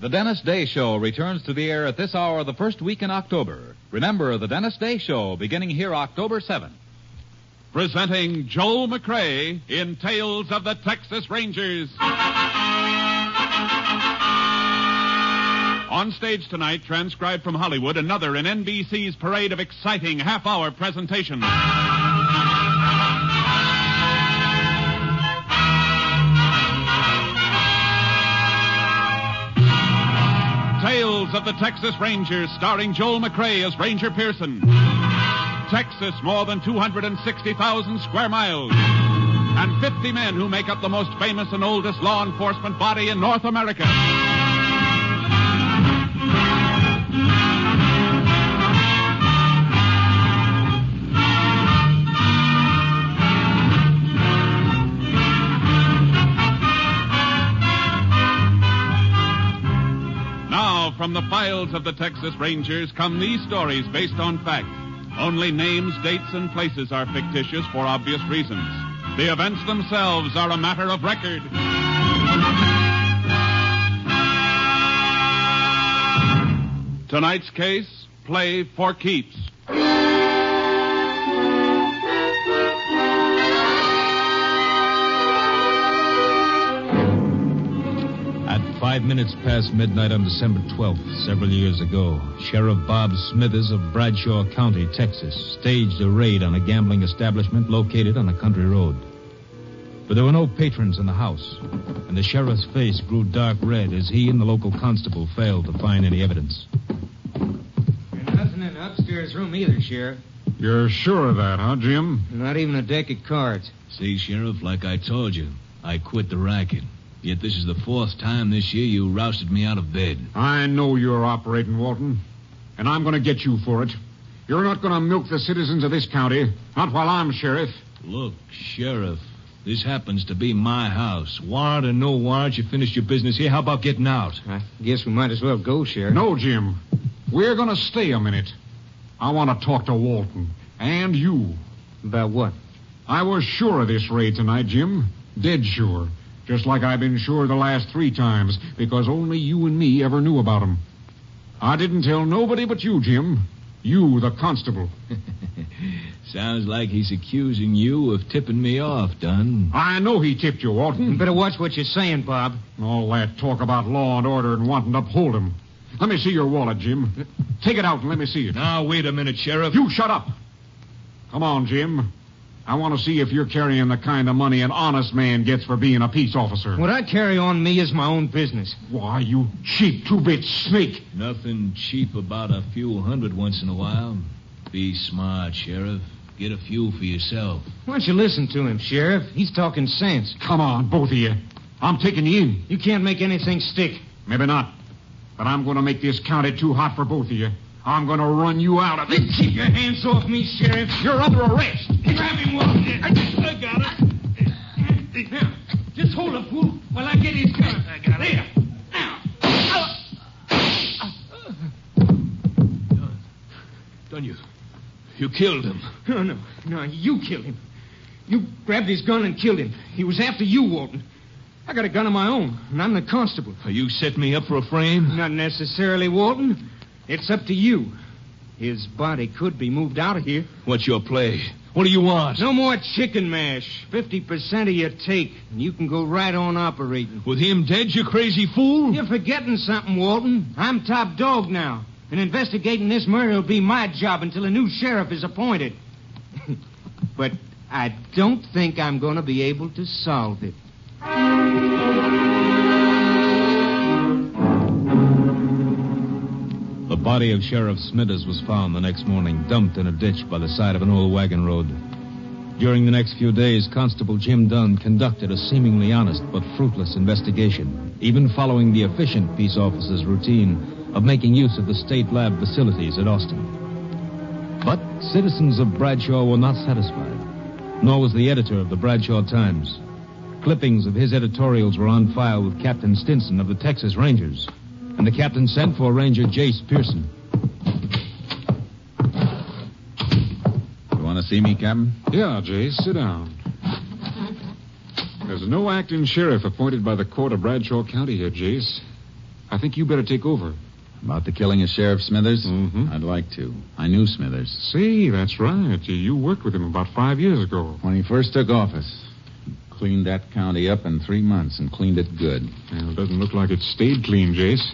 The Dennis Day Show returns to the air at this hour the first week in October. Remember, the Dennis Day Show beginning here October 7th. Presenting Joel McCrea in Tales of the Texas Rangers. On stage tonight, transcribed from Hollywood, another in NBC's parade of exciting half-hour presentations. Tales of the Texas Rangers, starring Joel McCrea as Ranger Pearson. Texas, more than 260,000 square miles. And 50 men who make up the most famous and oldest law enforcement body in North America. From the files of the Texas Rangers come these stories based on fact. Only names, dates, and places are fictitious for obvious reasons. The events themselves are a matter of record. Tonight's case, play for keeps. 5 minutes past midnight on December 12th, several years ago, Sheriff Bob Smithers of Bradshaw County, Texas, staged a raid on a gambling establishment located on a country road. But there were no patrons in the house, and the sheriff's face grew dark red as he and the local constable failed to find any evidence. There's nothing in the upstairs room either, Sheriff. You're sure of that, huh, Jim? Not even a deck of cards. See, Sheriff, like I told you, I quit the racket. Yet this is the fourth time this year you rousted me out of bed. I know you're operating, Walton, and I'm going to get you for it. You're not going to milk the citizens of this county, not while I'm sheriff. Look, Sheriff, this happens to be my house. Warrant or no warrant, you finished your business here. How about getting out? I guess we might as well go, Sheriff. No, Jim. We're going to stay a minute. I want to talk to Walton, and you. About what? I was sure of this raid tonight, Jim. Dead sure. Just like I've been sure the last 3 times, because only you and me ever knew about them. I didn't tell nobody but you, Jim. You, the constable. Sounds like he's accusing you of tipping me off, Dunn. I know he tipped you, Walton. You better watch what you're saying, Bob. All that talk about law and order and wanting to uphold him. Let me see your wallet, Jim. Take it out and let me see it. Now, wait a minute, Sheriff. You shut up. Come on, Jim. I want to see if you're carrying the kind of money an honest man gets for being a peace officer. What I carry on me is my own business. Why, you cheap 2-bit snake. Nothing cheap about a few hundred once in a while. Be smart, Sheriff. Get a few for yourself. Why don't you listen to him, Sheriff? He's talking sense. Come on, both of you. I'm taking you in. You can't make anything stick. Maybe not. But I'm going to make this county too hot for both of you. I'm going to run you out of it. Keep your hands off me, Sheriff. You're under arrest. Grab him, Walton. I got it. Now, just hold him, fool, while I get his gun. I got it. There. Done, you killed him. No, you killed him. You grabbed his gun and killed him. He was after you, Walton. I got a gun of my own, and I'm the constable. You set me up for a frame? Not necessarily, Walton. It's up to you. His body could be moved out of here. What's your play? What do you want? No more chicken mash. 50% of your take, and you can go right on operating. With him dead, you crazy fool? You're forgetting something, Walton. I'm top dog now, and investigating this murder will be my job until a new sheriff is appointed. But I don't think I'm going to be able to solve it. The body of Sheriff Smithers was found the next morning, dumped in a ditch by the side of an old wagon road. During the next few days, Constable Jim Dunn conducted a seemingly honest but fruitless investigation, even following the efficient peace officer's routine of making use of the state lab facilities at Austin. But citizens of Bradshaw were not satisfied, nor was the editor of the Bradshaw Times. Clippings of his editorials were on file with Captain Stinson of the Texas Rangers, and the captain sent for Ranger Jace Pearson. You want to see me, Captain? Yeah, Jace, sit down. There's no acting sheriff appointed by the court of Bradshaw County here, Jace. I think you better take over. About the killing of Sheriff Smithers? Mhm. I'd like to. I knew Smithers. See, that's right. You worked with him about 5 years ago. When he first took office, cleaned that county up in 3 months and cleaned it good. Well, it doesn't look like it stayed clean, Jace.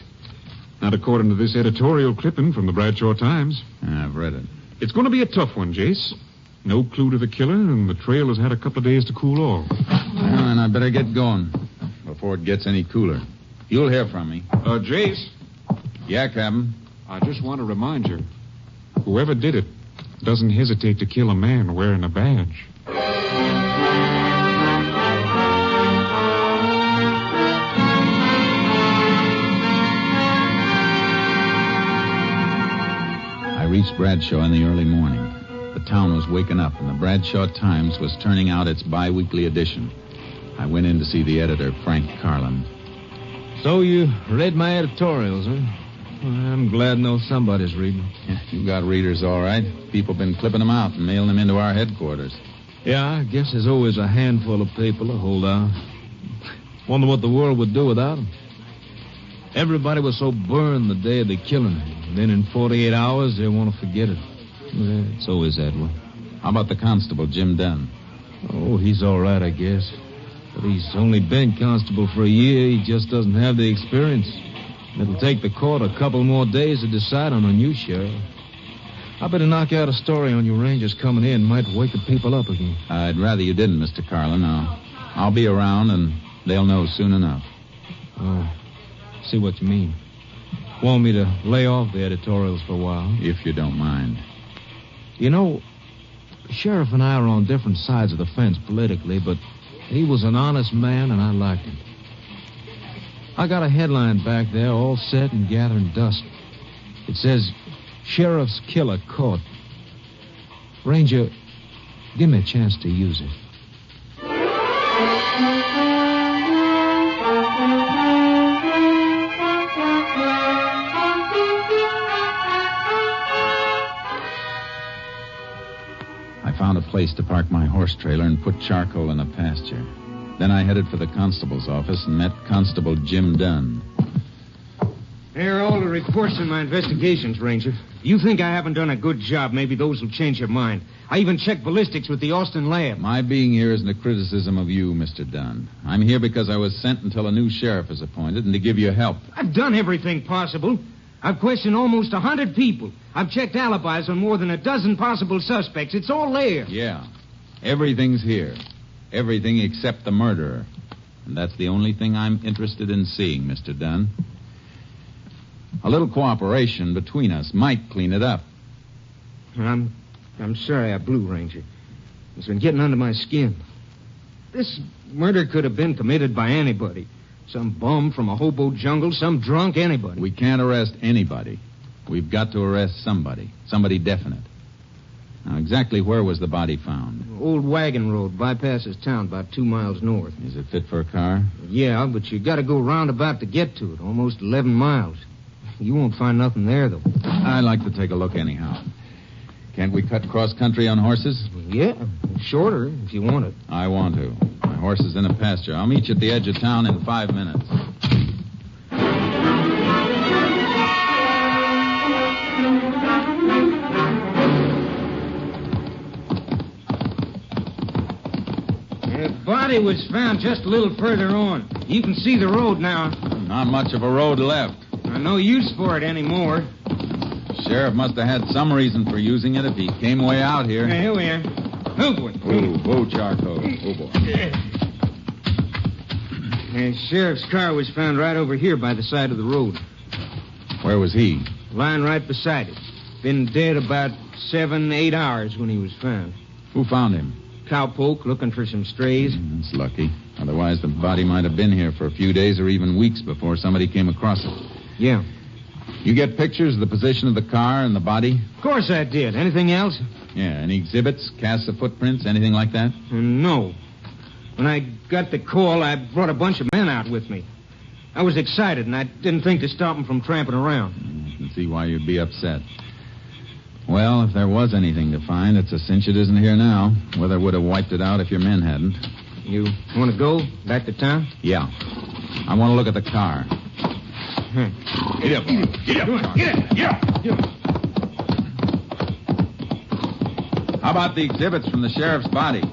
Not according to this editorial clipping from the Bradshaw Times. I've read it. It's going to be a tough one, Jace. No clue to the killer, and the trail has had a couple of days to cool off. Well, then I better get going before it gets any cooler. You'll hear from me. Jace, Yeah, Captain. I just want to remind you, whoever did it doesn't hesitate to kill a man wearing a badge. I reached Bradshaw in the early morning. The town was waking up, and the Bradshaw Times was turning out its bi-weekly edition. I went in to see the editor, Frank Carlin. So you read my editorials, huh? Well, I'm glad to know somebody's reading. Yeah, you got readers, all right. People been clipping them out and mailing them into our headquarters. Yeah, I guess there's always a handful of people to hold out. Wonder what the world would do without them. Everybody was so burned the day of the killing. And then in 48 hours, they want to forget it. Yeah, it's always that way. How about the constable, Jim Dunn? Oh, he's all right, I guess. But he's only been constable for a year. He just doesn't have the experience. It'll take the court a couple more days to decide on a new sheriff. I better knock out a story on you Rangers coming in. Might wake the people up again. I'd rather you didn't, Mr. Carlin. I'll be around, and they'll know soon enough. Oh, see what you mean. Want me to lay off the editorials for a while? If you don't mind. You know, the sheriff and I are on different sides of the fence politically, but he was an honest man, and I liked him. I got a headline back there all set and gathering dust. It says, Sheriff's Killer Caught. Ranger, give me a chance to use it. I found a place to park my horse trailer and put charcoal in a pasture. Then I headed for the constable's office and met Constable Jim Dunn. There are all the reports in my investigations, Ranger. If you think I haven't done a good job, maybe those will change your mind. I even checked ballistics with the Austin lab. My being here isn't a criticism of you, Mr. Dunn. I'm here because I was sent until a new sheriff is appointed and to give you help. I've done everything possible. I've questioned almost 100 people. I've checked alibis on more than a dozen possible suspects. It's all there. Yeah. Everything's here. Everything except the murderer. And that's the only thing I'm interested in seeing, Mr. Dunn. A little cooperation between us might clean it up. I'm sorry I blew, Ranger. It's been getting under my skin. This murder could have been committed by anybody. Some bum from a hobo jungle, some drunk, anybody. We can't arrest anybody. We've got to arrest somebody. Somebody definite. Now, exactly where was the body found? Old Wagon Road bypasses town about 2 miles north. Is it fit for a car? Yeah, but you got to go roundabout to get to it. Almost 11 miles. You won't find nothing there, though. I'd like to take a look anyhow. Can't we cut cross-country on horses? Yeah, shorter if you want it. I want to. My horse is in a pasture. I'll meet you at the edge of town in 5 minutes. The body was found just a little further on. You can see the road now. Not much of a road left. No use for it anymore. Sheriff must have had some reason for using it if he came way out here. Here we are. Oh, boy. Oh, charcoal. Oh, boy. The sheriff's car was found right over here by the side of the road. Where was he? Lying right beside it. Been dead about 7-8 hours when he was found. Who found him? Cowpoke looking for some strays. That's lucky. Otherwise, the body might have been here for a few days or even weeks before somebody came across it. Yeah. You get pictures of the position of the car and the body? Of course I did. Anything else? Yeah. Any exhibits, casts of footprints, anything like that? No. When I got the call, I brought a bunch of men out with me. I was excited, and I didn't think to stop them from tramping around. I can see why you'd be upset. Well, if there was anything to find, it's a cinch it isn't here now. Weather would have wiped it out if your men hadn't. You want to go back to town? Yeah. I want to look at the car. Get up, boy. Get up. Get up. How about the exhibits from the sheriff's body?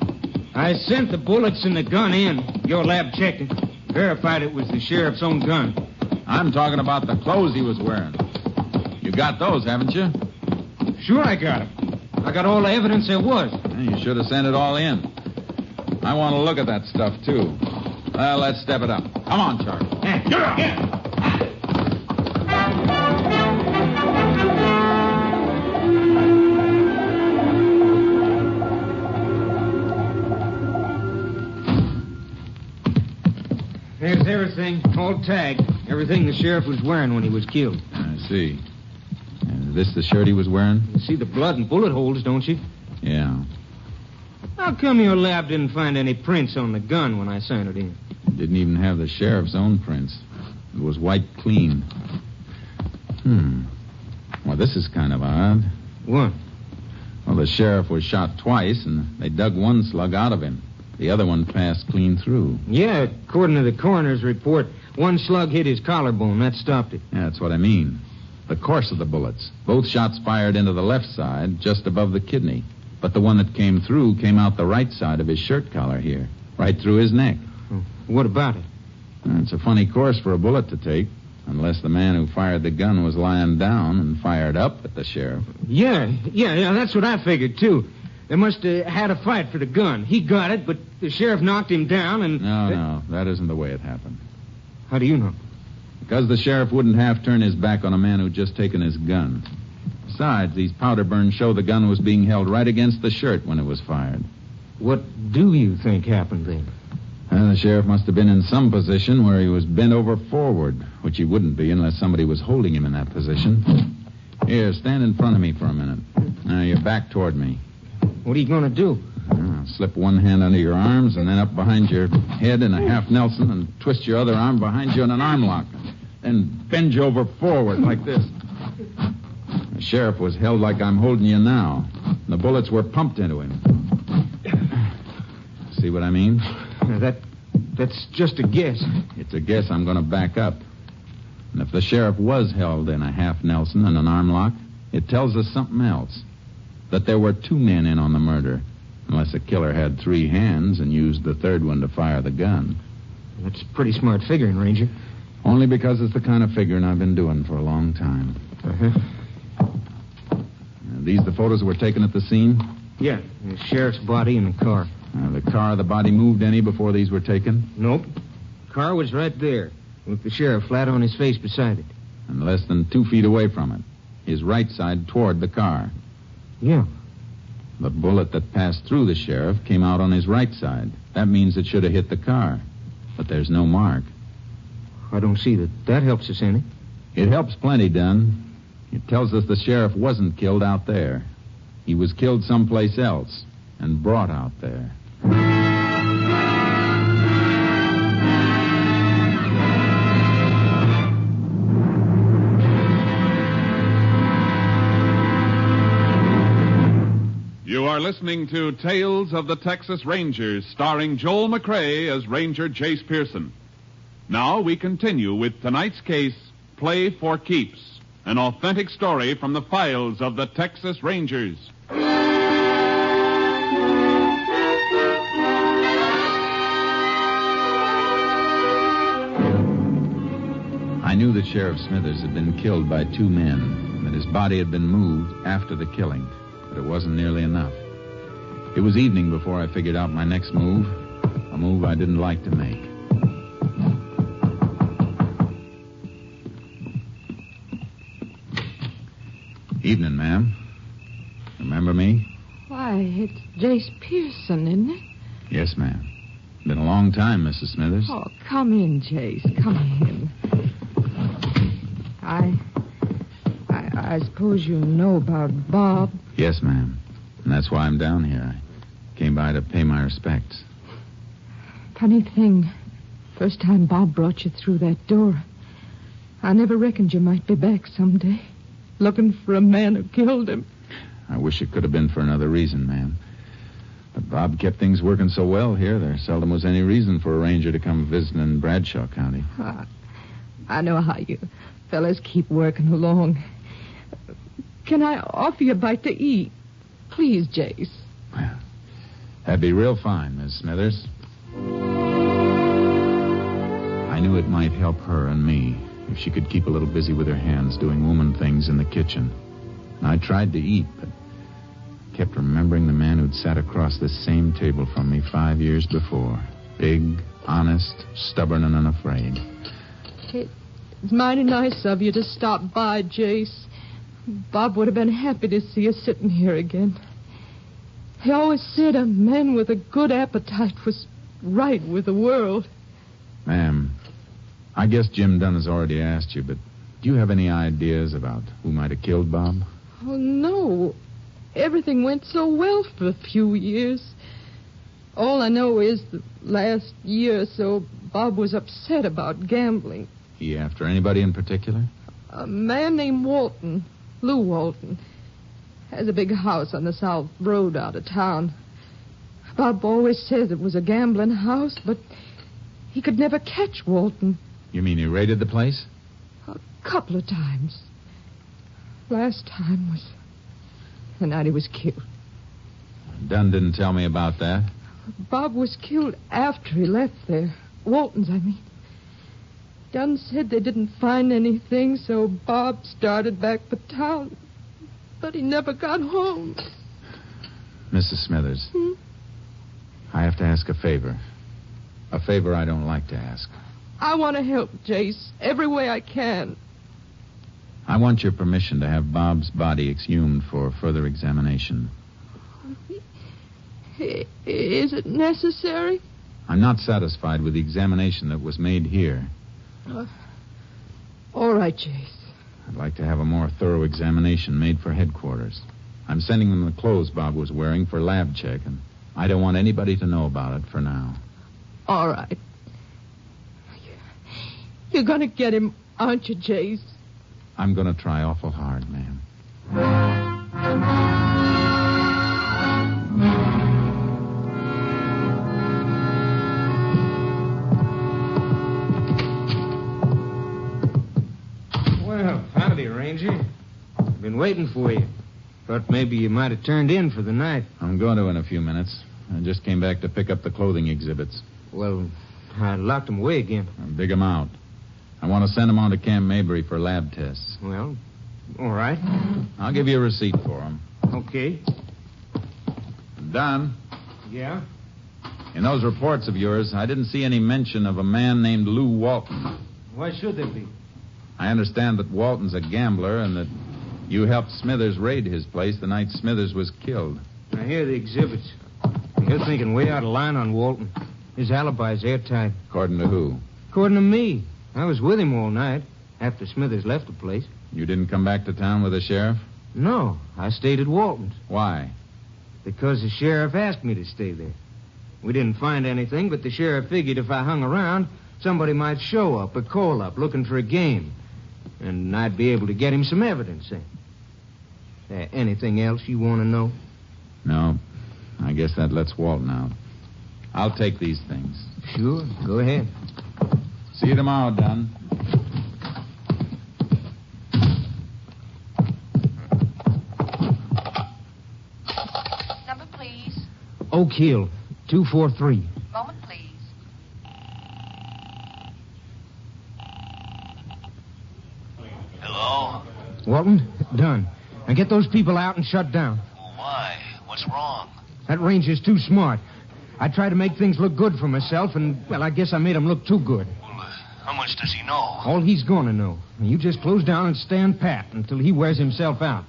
I sent the bullets and the gun in. Your lab checked it. Verified it was the sheriff's own gun. I'm talking about the clothes he was wearing. You got those, haven't you? Sure I got it. I got all the evidence there was. You should have sent it all in. I want to look at that stuff, too. Well, let's step it up. Come on, Charlie. There's everything, all tagged. Everything the sheriff was wearing when he was killed. I see. Is this the shirt he was wearing? You see the blood and bullet holes, don't you? Yeah. How come your lab didn't find any prints on the gun when I sent it in? Didn't even have the sheriff's own prints. It was wiped clean. Well, this is kind of odd. What? Well, the sheriff was shot twice, and they dug one slug out of him. The other one passed clean through. Yeah, according to the coroner's report, one slug hit his collarbone. That stopped it. Yeah, that's what I mean. The course of the bullets. Both shots fired into the left side, just above the kidney. But the one that came through came out the right side of his shirt collar here, right through his neck. What about it? It's a funny course for a bullet to take, unless the man who fired the gun was lying down and fired up at the sheriff. Yeah, that's what I figured, too. They must have had a fight for the gun. He got it, but the sheriff knocked him down and... No, that isn't the way it happened. How do you know? Because the sheriff wouldn't half turn his back on a man who'd just taken his gun. Besides, these powder burns show the gun was being held right against the shirt when it was fired. What do you think happened then? The sheriff must have been in some position where he was bent over forward, which he wouldn't be unless somebody was holding him in that position. Here, stand in front of me for a minute. Now, your back toward me. What are you going to do? Slip one hand under your arms and then up behind your head in a half Nelson and twist your other arm behind you in an arm lock. Then bend you over forward like this. The sheriff was held like I'm holding you now. The bullets were pumped into him. See what I mean? That's just a guess. It's a guess I'm going to back up. And if the sheriff was held in a half Nelson and an arm lock, it tells us something else. That there were two men in on the murder, unless the killer had three hands and used the third one to fire the gun. That's pretty smart figuring, Ranger. Only because it's the kind of figuring I've been doing for a long time. These the photos that were taken at the scene? Yeah, the sheriff's body and the car. The car, the body moved any before these were taken? Nope. Car was right there, with the sheriff flat on his face beside it. And less than 2 feet away from it. His right side toward the car. Yeah. The bullet that passed through the sheriff came out on his right side. That means it should have hit the car. But there's no mark. I don't see that helps us any. It helps plenty, Dunn. It tells us the sheriff wasn't killed out there. He was killed someplace else and brought out there. You are listening to Tales of the Texas Rangers, starring Joel McCrea as Ranger Jace Pearson. Now we continue with tonight's case, Play for Keeps, an authentic story from the files of the Texas Rangers. I knew that Sheriff Smithers had been killed by two men, that his body had been moved after the killing, but it wasn't nearly enough. It was evening before I figured out my next move, a move I didn't like to make. Evening, ma'am. Remember me? Why, it's Jace Pearson, isn't it? Yes, ma'am. Been a long time, Mrs. Smithers. Oh, come in, Jace. Come in. I suppose you know about Bob. Yes, ma'am. And that's why I'm down here. I came by to pay my respects. Funny thing. First time Bob brought you through that door, I never reckoned you might be back someday, looking for a man who killed him. I wish it could have been for another reason, ma'am. But Bob kept things working so well here, there seldom was any reason for a ranger to come visiting in Bradshaw County. I know how you fellas keep working along. Can I offer you a bite to eat? Please, Jace. Well, that'd be real fine, Miss Smithers. I knew it might help her and me if she could keep a little busy with her hands doing woman things in the kitchen. I tried to eat, but kept remembering the man who'd sat across this same table from me 5 years before. Big, honest, stubborn, and unafraid. It's mighty nice of you to stop by, Jace. Bob would have been happy to see you sitting here again. He always said a man with a good appetite was right with the world. Ma'am, I guess Jim Dunn has already asked you, but do you have any ideas about who might have killed Bob? Oh, no. Everything went so well for a few years. All I know is the last year or so, Bob was upset about gambling. He after anybody in particular? A man named Walton, Lou Walton, has a big house on the South Road out of town. Bob always says it was a gambling house, but he could never catch Walton. You mean he raided the place? A couple of times. Last time was the night he was killed. Dunn didn't tell me about that. Bob was killed after he left there. Walton's, I mean. Dunn said they didn't find anything, so Bob started back for town. But he never got home. Mrs. Smithers, I have to ask a favor. A favor I don't like to ask. I want to help, Jace, every way I can. I want your permission to have Bob's body exhumed for further examination. Is it necessary? I'm not satisfied with the examination that was made here. All right, Jace. I'd like to have a more thorough examination made for headquarters. I'm sending them the clothes Bob was wearing for lab check, and I don't want anybody to know about it for now. All right. You're going to get him, aren't you, Jace? I'm going to try awful hard, ma'am. Well, howdy, Ranger. Been waiting for you. Thought maybe you might have turned in for the night. I'm going to in a few minutes. I just came back to pick up the clothing exhibits. Well, I locked them away again. I'll dig them out. I want to send them on to Camp Mabry for lab tests. Well, all right. I'll give you a receipt for them. Okay. Don, Yeah? in those reports of yours, I didn't see any mention of a man named Lou Walton. Why should there be? I understand that Walton's a gambler and that you helped Smithers raid his place the night Smithers was killed. I hear the exhibits. You're thinking way out of line on Walton. His alibi's airtight. According to who? According to me. I was with him all night after Smithers left the place. You didn't come back to town with the sheriff? No, I stayed at Walton's. Why? Because the sheriff asked me to stay there. We didn't find anything, but the sheriff figured if I hung around, somebody might show up or call up looking for a game. And I'd be able to get him some evidence. Anything else you want to know? No. I guess that lets Walton out. I'll take these things. Sure, go ahead. See you tomorrow, Dunn. Number, please. Oak Hill, 243. Moment, please. Hello? Walton, done. Now get those people out and shut down. Why? What's wrong? That ranger's too smart. I tried to make things look good for myself, and, well, I guess I made him look too good. Well, how much does he know? All he's going to know. You just close down and stand pat until he wears himself out.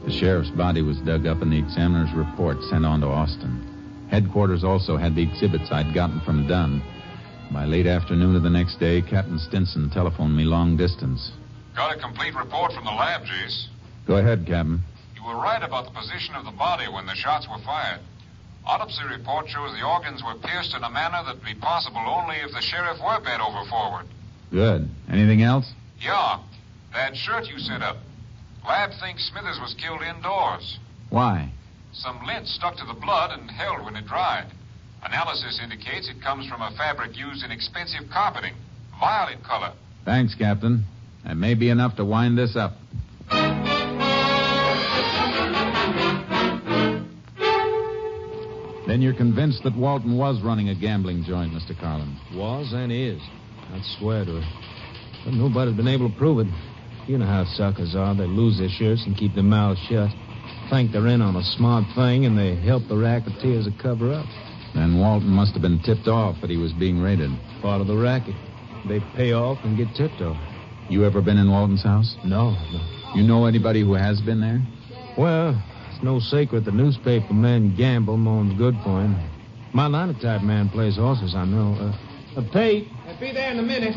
The sheriff's body was dug up and the examiner's report sent on to Austin. Headquarters also had the exhibits I'd gotten from Dunn. By late afternoon of the next day, Captain Stinson telephoned me long distance. Got a complete report from the lab, Jace. Go ahead, Captain. You were right about the position of the body when the shots were fired. Autopsy report shows the organs were pierced in a manner that'd be possible only if the sheriff were bent over forward. Good. Anything else? Yeah, that shirt you sent up. Lab thinks Smithers was killed indoors. Why? Some lint stuck to the blood and held when it dried. Analysis indicates it comes from a fabric used in expensive carpeting. Violet color. Thanks, Captain. That may be enough to wind this up. Then you're convinced that Walton was running a gambling joint, Mr. Carlin. Was and is. I'd swear to it. But nobody's been able to prove it. You know how suckers are. They lose their shirts and keep their mouths shut. Think they're in on a smart thing, and they help the racketeers to cover up. Then Walton must have been tipped off that he was being raided. Part of the racket. They pay off and get tipped off. You ever been in Walton's house? No. You know anybody who has been there? Well, it's no secret the newspaper men gamble more's good for him. My linotype man plays horses, I know. Pete. I'll be there in a minute.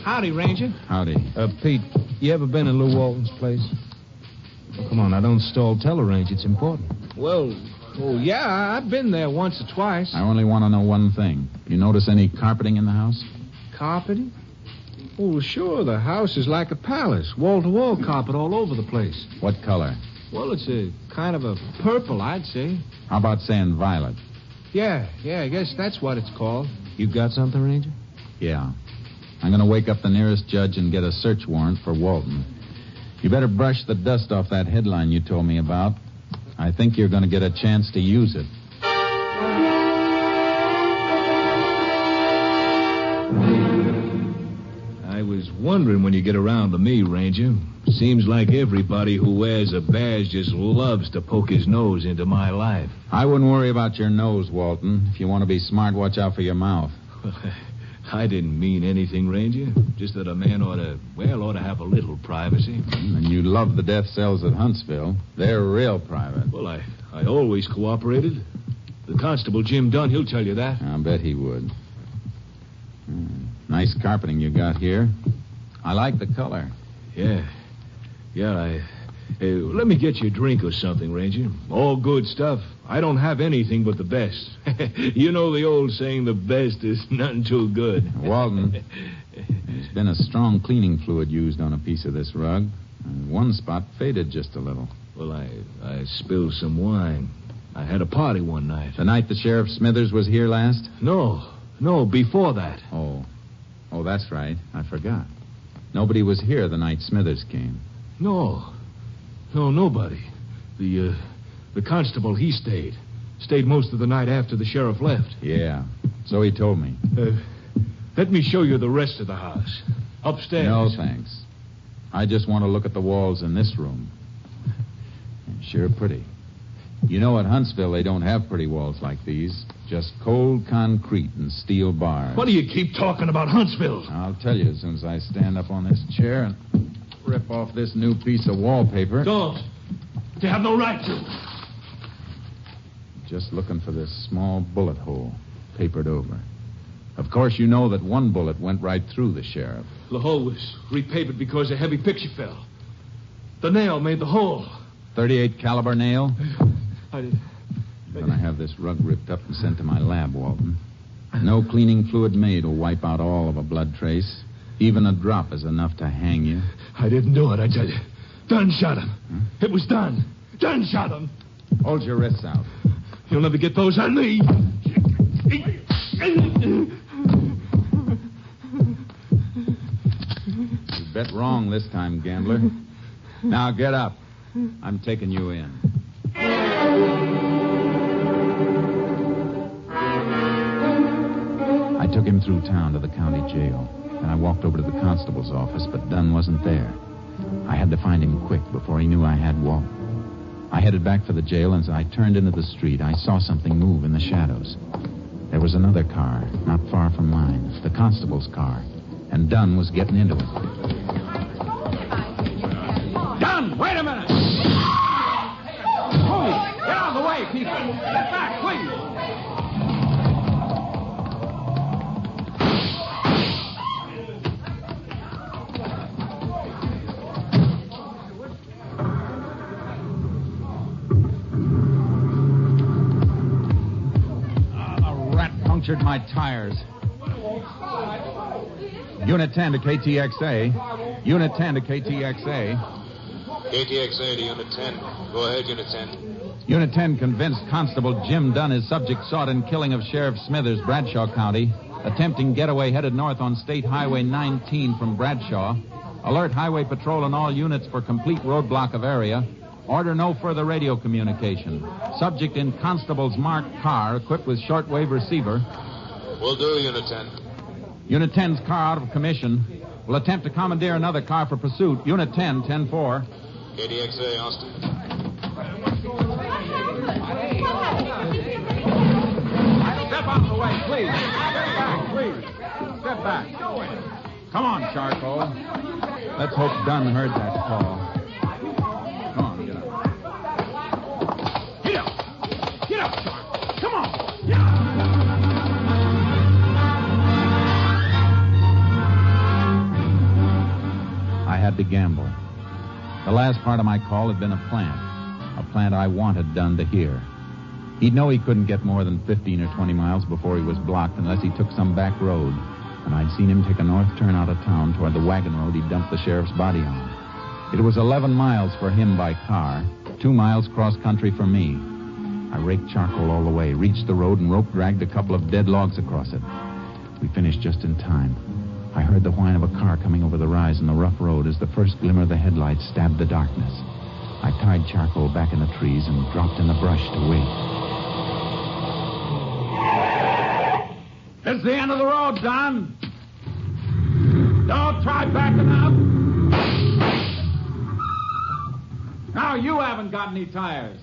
Howdy, Ranger. Howdy. Pete, you ever been in Lou Walton's place? Oh, come on, now don't stall. Tell her, Ranger. It's important. Well, yeah, I've been there once or twice. I only want to know one thing. You notice any carpeting in the house? Carpeting? Oh, sure. The house is like a palace. Wall-to-wall carpet all over the place. What color? Well, it's a kind of a purple, I'd say. How about saying violet? Yeah, I guess that's what it's called. You got something, Ranger? Yeah. I'm going to wake up the nearest judge and get a search warrant for Walton. You better brush the dust off that headline you told me about. I think you're going to get a chance to use it. I was wondering when you get around to me, Ranger. Seems like everybody who wears a badge just loves to poke his nose into my life. I wouldn't worry about your nose, Walton. If you want to be smart, watch out for your mouth. I didn't mean anything, Ranger. Just that a man ought to have a little privacy. And you love the death cells at Huntsville. They're real private. Well, I always cooperated. The constable, Jim Dunn, he'll tell you that. I'll bet he would. Nice carpeting you got here. I like the color. Yeah, let me get you a drink or something, Ranger. All good stuff. I don't have anything but the best. You know the old saying, the best is none too good. Walton, there's been a strong cleaning fluid used on a piece of this rug. And one spot faded just a little. Well, I spilled some wine. I had a party one night. The night the Sheriff Smithers was here last? No, before that. Oh, that's right. I forgot. Nobody was here the night Smithers came. No, nobody. The constable, he stayed. Stayed most of the night after the sheriff left. Yeah, so he told me. Let me show you the rest of the house. Upstairs. No, thanks. I just want to look at the walls in this room. Sure pretty. You know, at Huntsville, they don't have pretty walls like these. Just cold concrete and steel bars. What do you keep talking about Huntsville? I'll tell you as soon as I stand up on this chair and rip off this new piece of wallpaper. Don't. You have no right to. Just looking for this small bullet hole, papered over. Of course, you know that one bullet went right through the sheriff. The hole was repapered because a heavy picture fell. The nail made the hole. .38 caliber nail? I'm going to have this rug ripped up and sent to my lab, Walton. No cleaning fluid made will wipe out all of a blood trace. Even a drop is enough to hang you. I didn't do it, I tell you. Dunn shot him. Huh? It was Dunn. Dunn shot him. Hold your wrists out. You'll never get those on me. You bet wrong this time, gambler. Now get up. I'm taking you in. I took him through town to the county jail. Then I walked over to the constable's office, but Dunn wasn't there. I had to find him quick before he knew I had Walt. I headed back for the jail, and as I turned into the street, I saw something move in the shadows. There was another car, not far from mine, the constable's car, and Dunn was getting into it. Dunn, wait a minute! Hold! Get out of the way, people! Get back, please! Punctured my tires. Unit 10 to KTXA. Unit 10 to KTXA. KTXA to Unit 10. Go ahead, Unit 10. Unit 10 convinced Constable Jim Dunn is subject sought in killing of Sheriff Smithers, Bradshaw County. Attempting getaway headed north on State Highway 19 from Bradshaw. Alert Highway Patrol and all units for complete roadblock of area. Order no further radio communication. Subject in Constable's marked car equipped with shortwave receiver. Will do, Unit 10. Unit 10's car out of commission. Will attempt to commandeer another car for pursuit. Unit 10, 10-4. KDXA, Austin. Step out of the way, please. Step back, please. Step back. Come on, Charcoal. Let's hope Dunn heard that call. Come on, get up. Get up! Get up, Charcoal! Come on! Get up! I had to gamble. The last part of my call had been a plant I wanted Dunn to hear. He'd know he couldn't get more than 15 or 20 miles before he was blocked unless he took some back road. And I'd seen him take a north turn out of town toward the wagon road he dumped the sheriff's body on. It was 11 miles for him by car, 2 miles cross-country for me. I raked Charcoal all the way, reached the road, and rope-dragged a couple of dead logs across it. We finished just in time. I heard the whine of a car coming over the rise in the rough road as the first glimmer of the headlights stabbed the darkness. I tied Charcoal back in the trees and dropped in the brush to wait. This is the end of the road, Don. Don't try backing up. Now you haven't got any tires.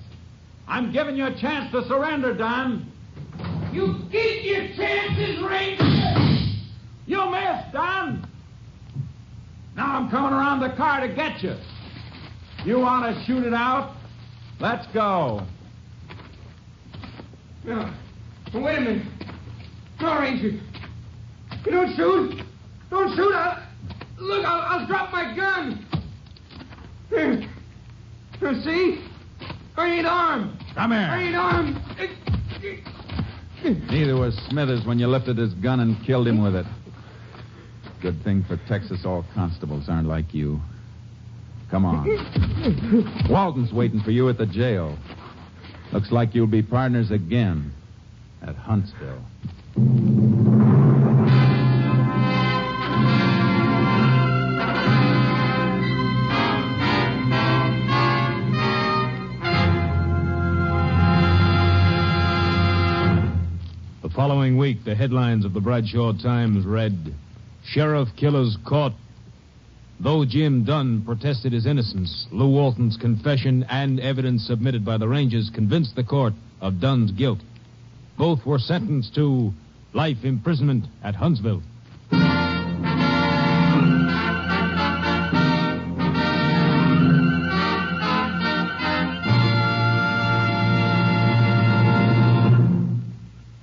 I'm giving you a chance to surrender, Don. You get your chances, Ranger. You missed, Don. Now I'm coming around the car to get you. You want to shoot it out? Let's go. No. Wait a minute. No, Ranger. You don't shoot. Don't shoot. I'll drop my gun. Here. See? I ain't armed. Come here. I ain't armed. Neither was Smithers when you lifted his gun and killed him with it. Good thing for Texas all constables aren't like you. Come on. Walton's waiting for you at the jail. Looks like you'll be partners again at Huntsville. The following week, the headlines of the Bradshaw Times read, Sheriff Killers Caught. Though Jim Dunn protested his innocence, Lou Walton's confession and evidence submitted by the Rangers convinced the court of Dunn's guilt. Both were sentenced to life imprisonment at Huntsville.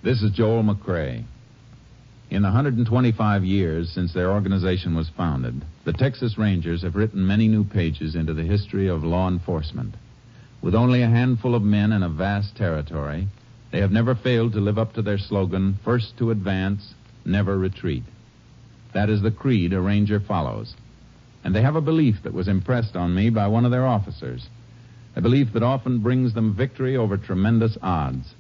This is Joel McCrae. In the 125 years since their organization was founded, the Texas Rangers have written many new pages into the history of law enforcement. With only a handful of men and a vast territory, they have never failed to live up to their slogan, first to advance, never retreat. That is the creed a Ranger follows. And they have a belief that was impressed on me by one of their officers, a belief that often brings them victory over tremendous odds.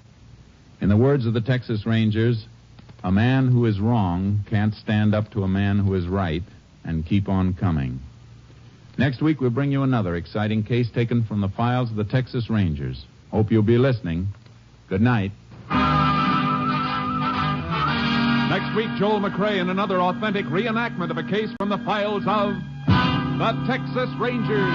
In the words of the Texas Rangers, a man who is wrong can't stand up to a man who is right and keep on coming. Next week, we'll bring you another exciting case taken from the files of the Texas Rangers. Hope you'll be listening. Good night. Next week, Joel McCrae in another authentic reenactment of a case from the files of the Texas Rangers.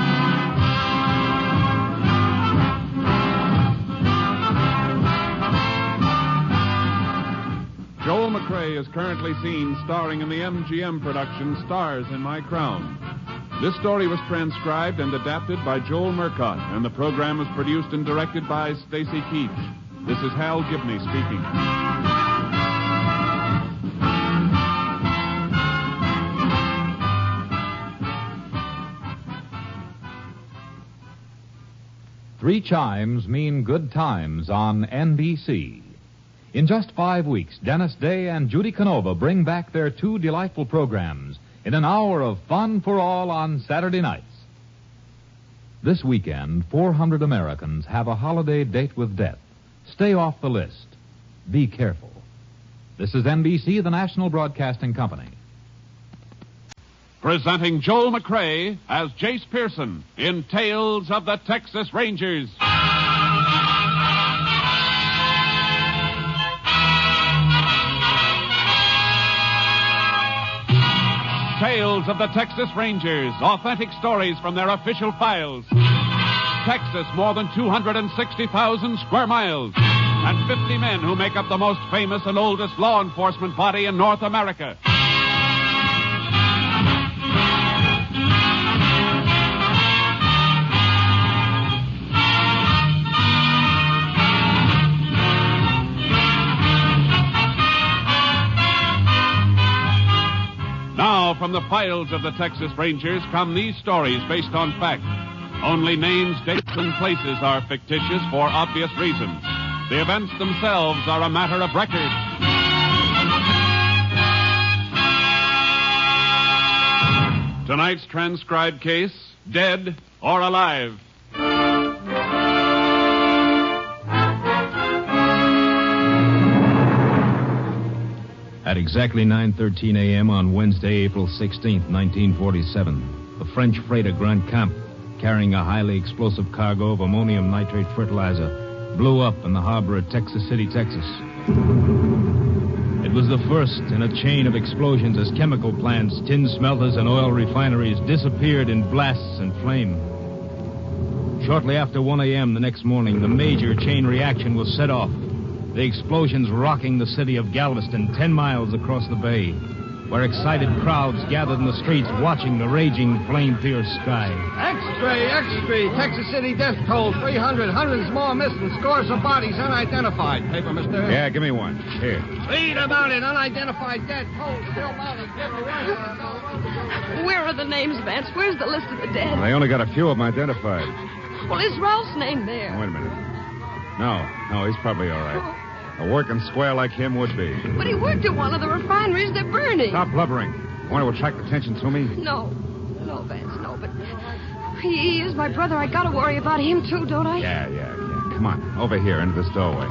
Joel McCrae is currently seen starring in the MGM production Stars in My Crown. This story was transcribed and adapted by Joel Murcott, and the program was produced and directed by Stacy Keach. This is Hal Gibney speaking. Three chimes mean good times on NBC. In just 5 weeks, Dennis Day and Judy Canova bring back their two delightful programs in an hour of fun for all on Saturday nights. This weekend, 400 Americans have a holiday date with death. Stay off the list. Be careful. This is NBC, the National Broadcasting Company. Presenting Joel McCrea as Jace Pearson in Tales of the Texas Rangers. Tales of the Texas Rangers, authentic stories from their official files. Texas, more than 260,000 square miles, and 50 men who make up the most famous and oldest law enforcement body in North America. Now, from the files of the Texas Rangers come these stories based on fact. Only names, dates, and places are fictitious for obvious reasons. The events themselves are a matter of record. Tonight's transcribed case, Dead or Alive. At exactly 9:13 a.m. on Wednesday, April 16th, 1947, the French freighter Grand Camp, carrying a highly explosive cargo of ammonium nitrate fertilizer, blew up in the harbor at Texas City, Texas. It was the first in a chain of explosions as chemical plants, tin smelters, and oil refineries disappeared in blasts and flame. Shortly after 1 a.m. the next morning, the major chain reaction was set off. The explosions rocking the city of Galveston 10 miles across the bay, where excited crowds gathered in the streets watching the raging, flame-fierce sky. Extra! Texas City death toll, 300. Hundreds more missing. Scores of bodies unidentified. Paper, mister? Yeah, give me one. Here. Read about it. Unidentified dead toll. Still mounted. Where are the names, Vance? Where's the list of the dead? They only got a few of them identified. Well, is Ralph's name there? Wait a minute. No, he's probably all right. A working square like him would be. But he worked at one of the refineries they're burning. Stop blubbering. You want to attract attention to me? No, Vance, no, but he is my brother. I gotta worry about him, too, don't I? Yeah. Come on, over here, into this doorway.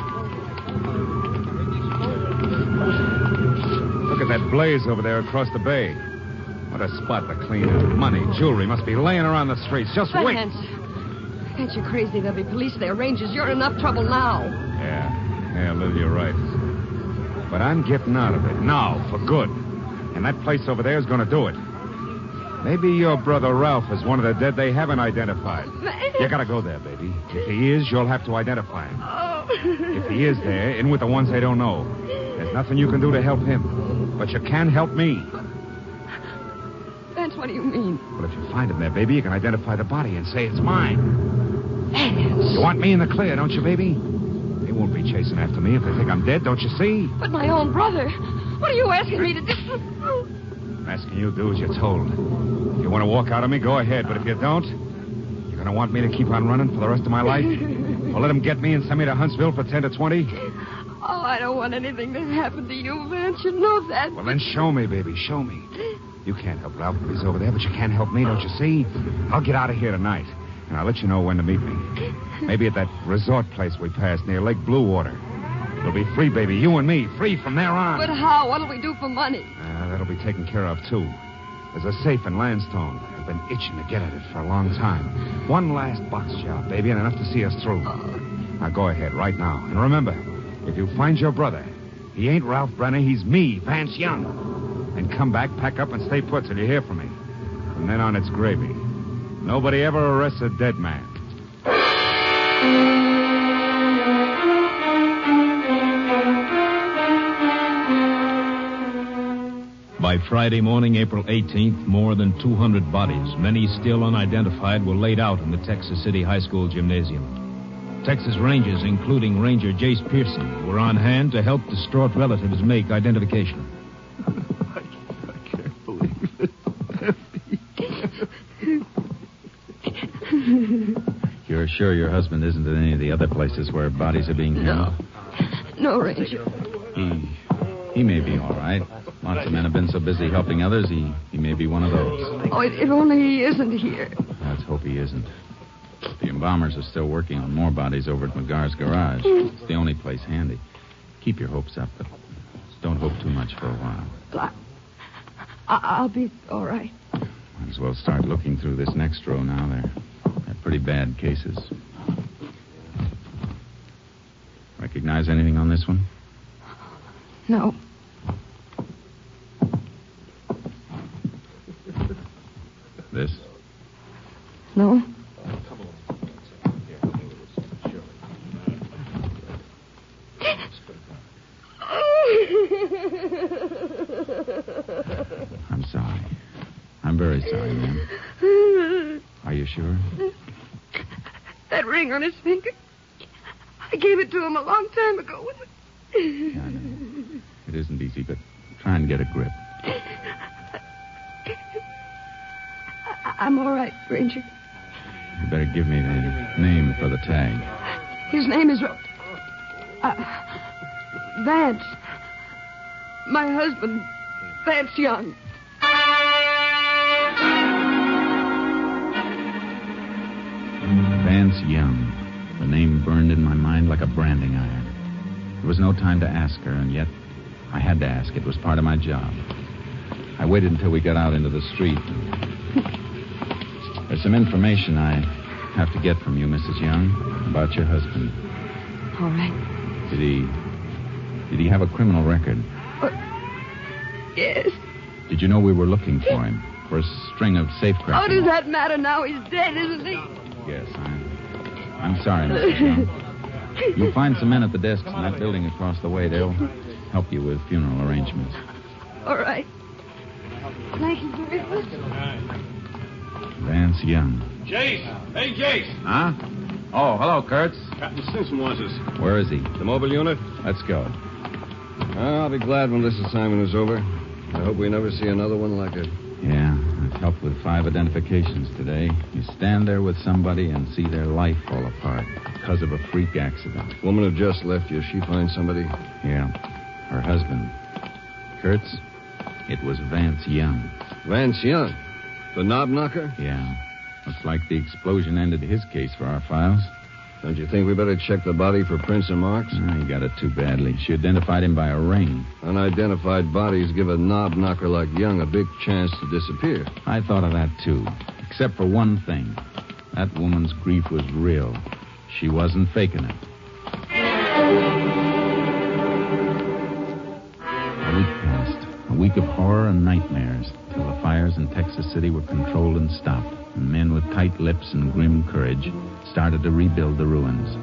Look at that blaze over there across the bay. What a spot to clean up. Money, jewelry must be laying around the streets. Just wait. Vance, you're crazy. There'll be police there, rangers. You're in enough trouble now. Yeah, Liv, you're right. But I'm getting out of it now, for good. And that place over there is going to do it. Maybe your brother Ralph is one of the dead they haven't identified. You gotta go there, baby. If he is, you'll have to identify him. Oh. If he is there, in with the ones they don't know. There's nothing you can do to help him. But you can help me. Vance, what do you mean? Well, if you find him there, baby, you can identify the body and say it's mine. Vance. You want me in the clear, don't you, baby? They won't be chasing after me if they think I'm dead, don't you see? But my own brother. What are you asking me to do? I'm asking you to do as you're told. If you want to walk out on me, go ahead. But if you don't, you're going to want me to keep on running for the rest of my life? Or let them get me and send me to Huntsville for 10 to 20? Oh, I don't want anything to happen to you, Vance. You know that. Well, then show me, baby. Show me. You can't help Ralph if he's over there, but you can help me, don't you see? I'll get out of here tonight, and I'll let you know when to meet me. Maybe at that resort place we passed near Lake Bluewater. We'll be free, baby. You and me. Free from there on. But how? What'll we do for money? That'll be taken care of, too. There's a safe in Landstone. I've been itching to get at it for a long time. One last box job, baby, and enough to see us through. Now, go ahead right now. And remember, if you find your brother, he ain't Ralph Brenner. He's me, Vance Young. And come back, pack up, and stay put till you hear from me. From then on, it's gravy. Nobody ever arrests a dead man. By Friday morning, April 18th, more than 200 bodies, many still unidentified, were laid out in the Texas City High School gymnasium. Texas Rangers, including Ranger Jace Pearson, were on hand to help distraught relatives make identification. I can't believe it. You're sure your husband isn't in any of the other places where bodies are being held? No, Ranger. He may be all right. Lots of men have been so busy helping others, he may be one of those. Oh, if only he isn't here. Let's hope he isn't. embalmers are still working on more bodies over at McGar's garage. It's the only place handy. Keep your hopes up, but don't hope too much for a while. Well, I'll be all right. Might as well start looking through this next row now. They're pretty bad cases. Recognize anything on this one? No. This? No. I'm sorry. I'm very sorry, ma'am. Are you sure? That ring on his finger. I gave it to him a long time ago. Yeah, I know. It isn't easy, but try and get a grip. I'm all right, Ranger. You better give me the name for the tag. His name is Vance. My husband, Vance Young. Vance Young. The name burned in my mind like a branding iron. There was no time to ask her, and yet I had to ask. It was part of my job. I waited until we got out into the street. There's some information I have to get from you, Mrs. Young, about your husband. All right. Did he have a criminal record? Yes. Did you know we were looking for him? For a string of safecrackers? How does that matter now? He's dead, isn't he? Yes, I'm sorry, Mrs. Young. You'll find some men at the desks in that building across the way. They'll help you with funeral arrangements. All right. Thank you very much. Vance Young. Jace! Hey, Jace! Huh? Oh, hello, Kurtz. Captain Simpson wants us. Where is he? The mobile unit? Let's go. I'll be glad when this assignment is over. I hope we never see another one like it. Yeah, I've helped with 5 identifications today. You stand there with somebody and see their life fall apart because of a freak accident. Woman who just left you, she find somebody? Yeah, her husband. Kurtz, it was Vance Young. Vance Young? The knob knocker? Yeah. Looks like the explosion ended his case for our files. Don't you think we better check the body for prints and marks? No, he got it too badly. She identified him by a ring. Unidentified bodies give a knob knocker like Young a big chance to disappear. I thought of that, too. Except for one thing. That woman's grief was real. She wasn't faking it. A week passed. A week of horror and nightmares till the fires in Texas City were controlled and stopped. And men with tight lips and grim courage started to rebuild the ruins.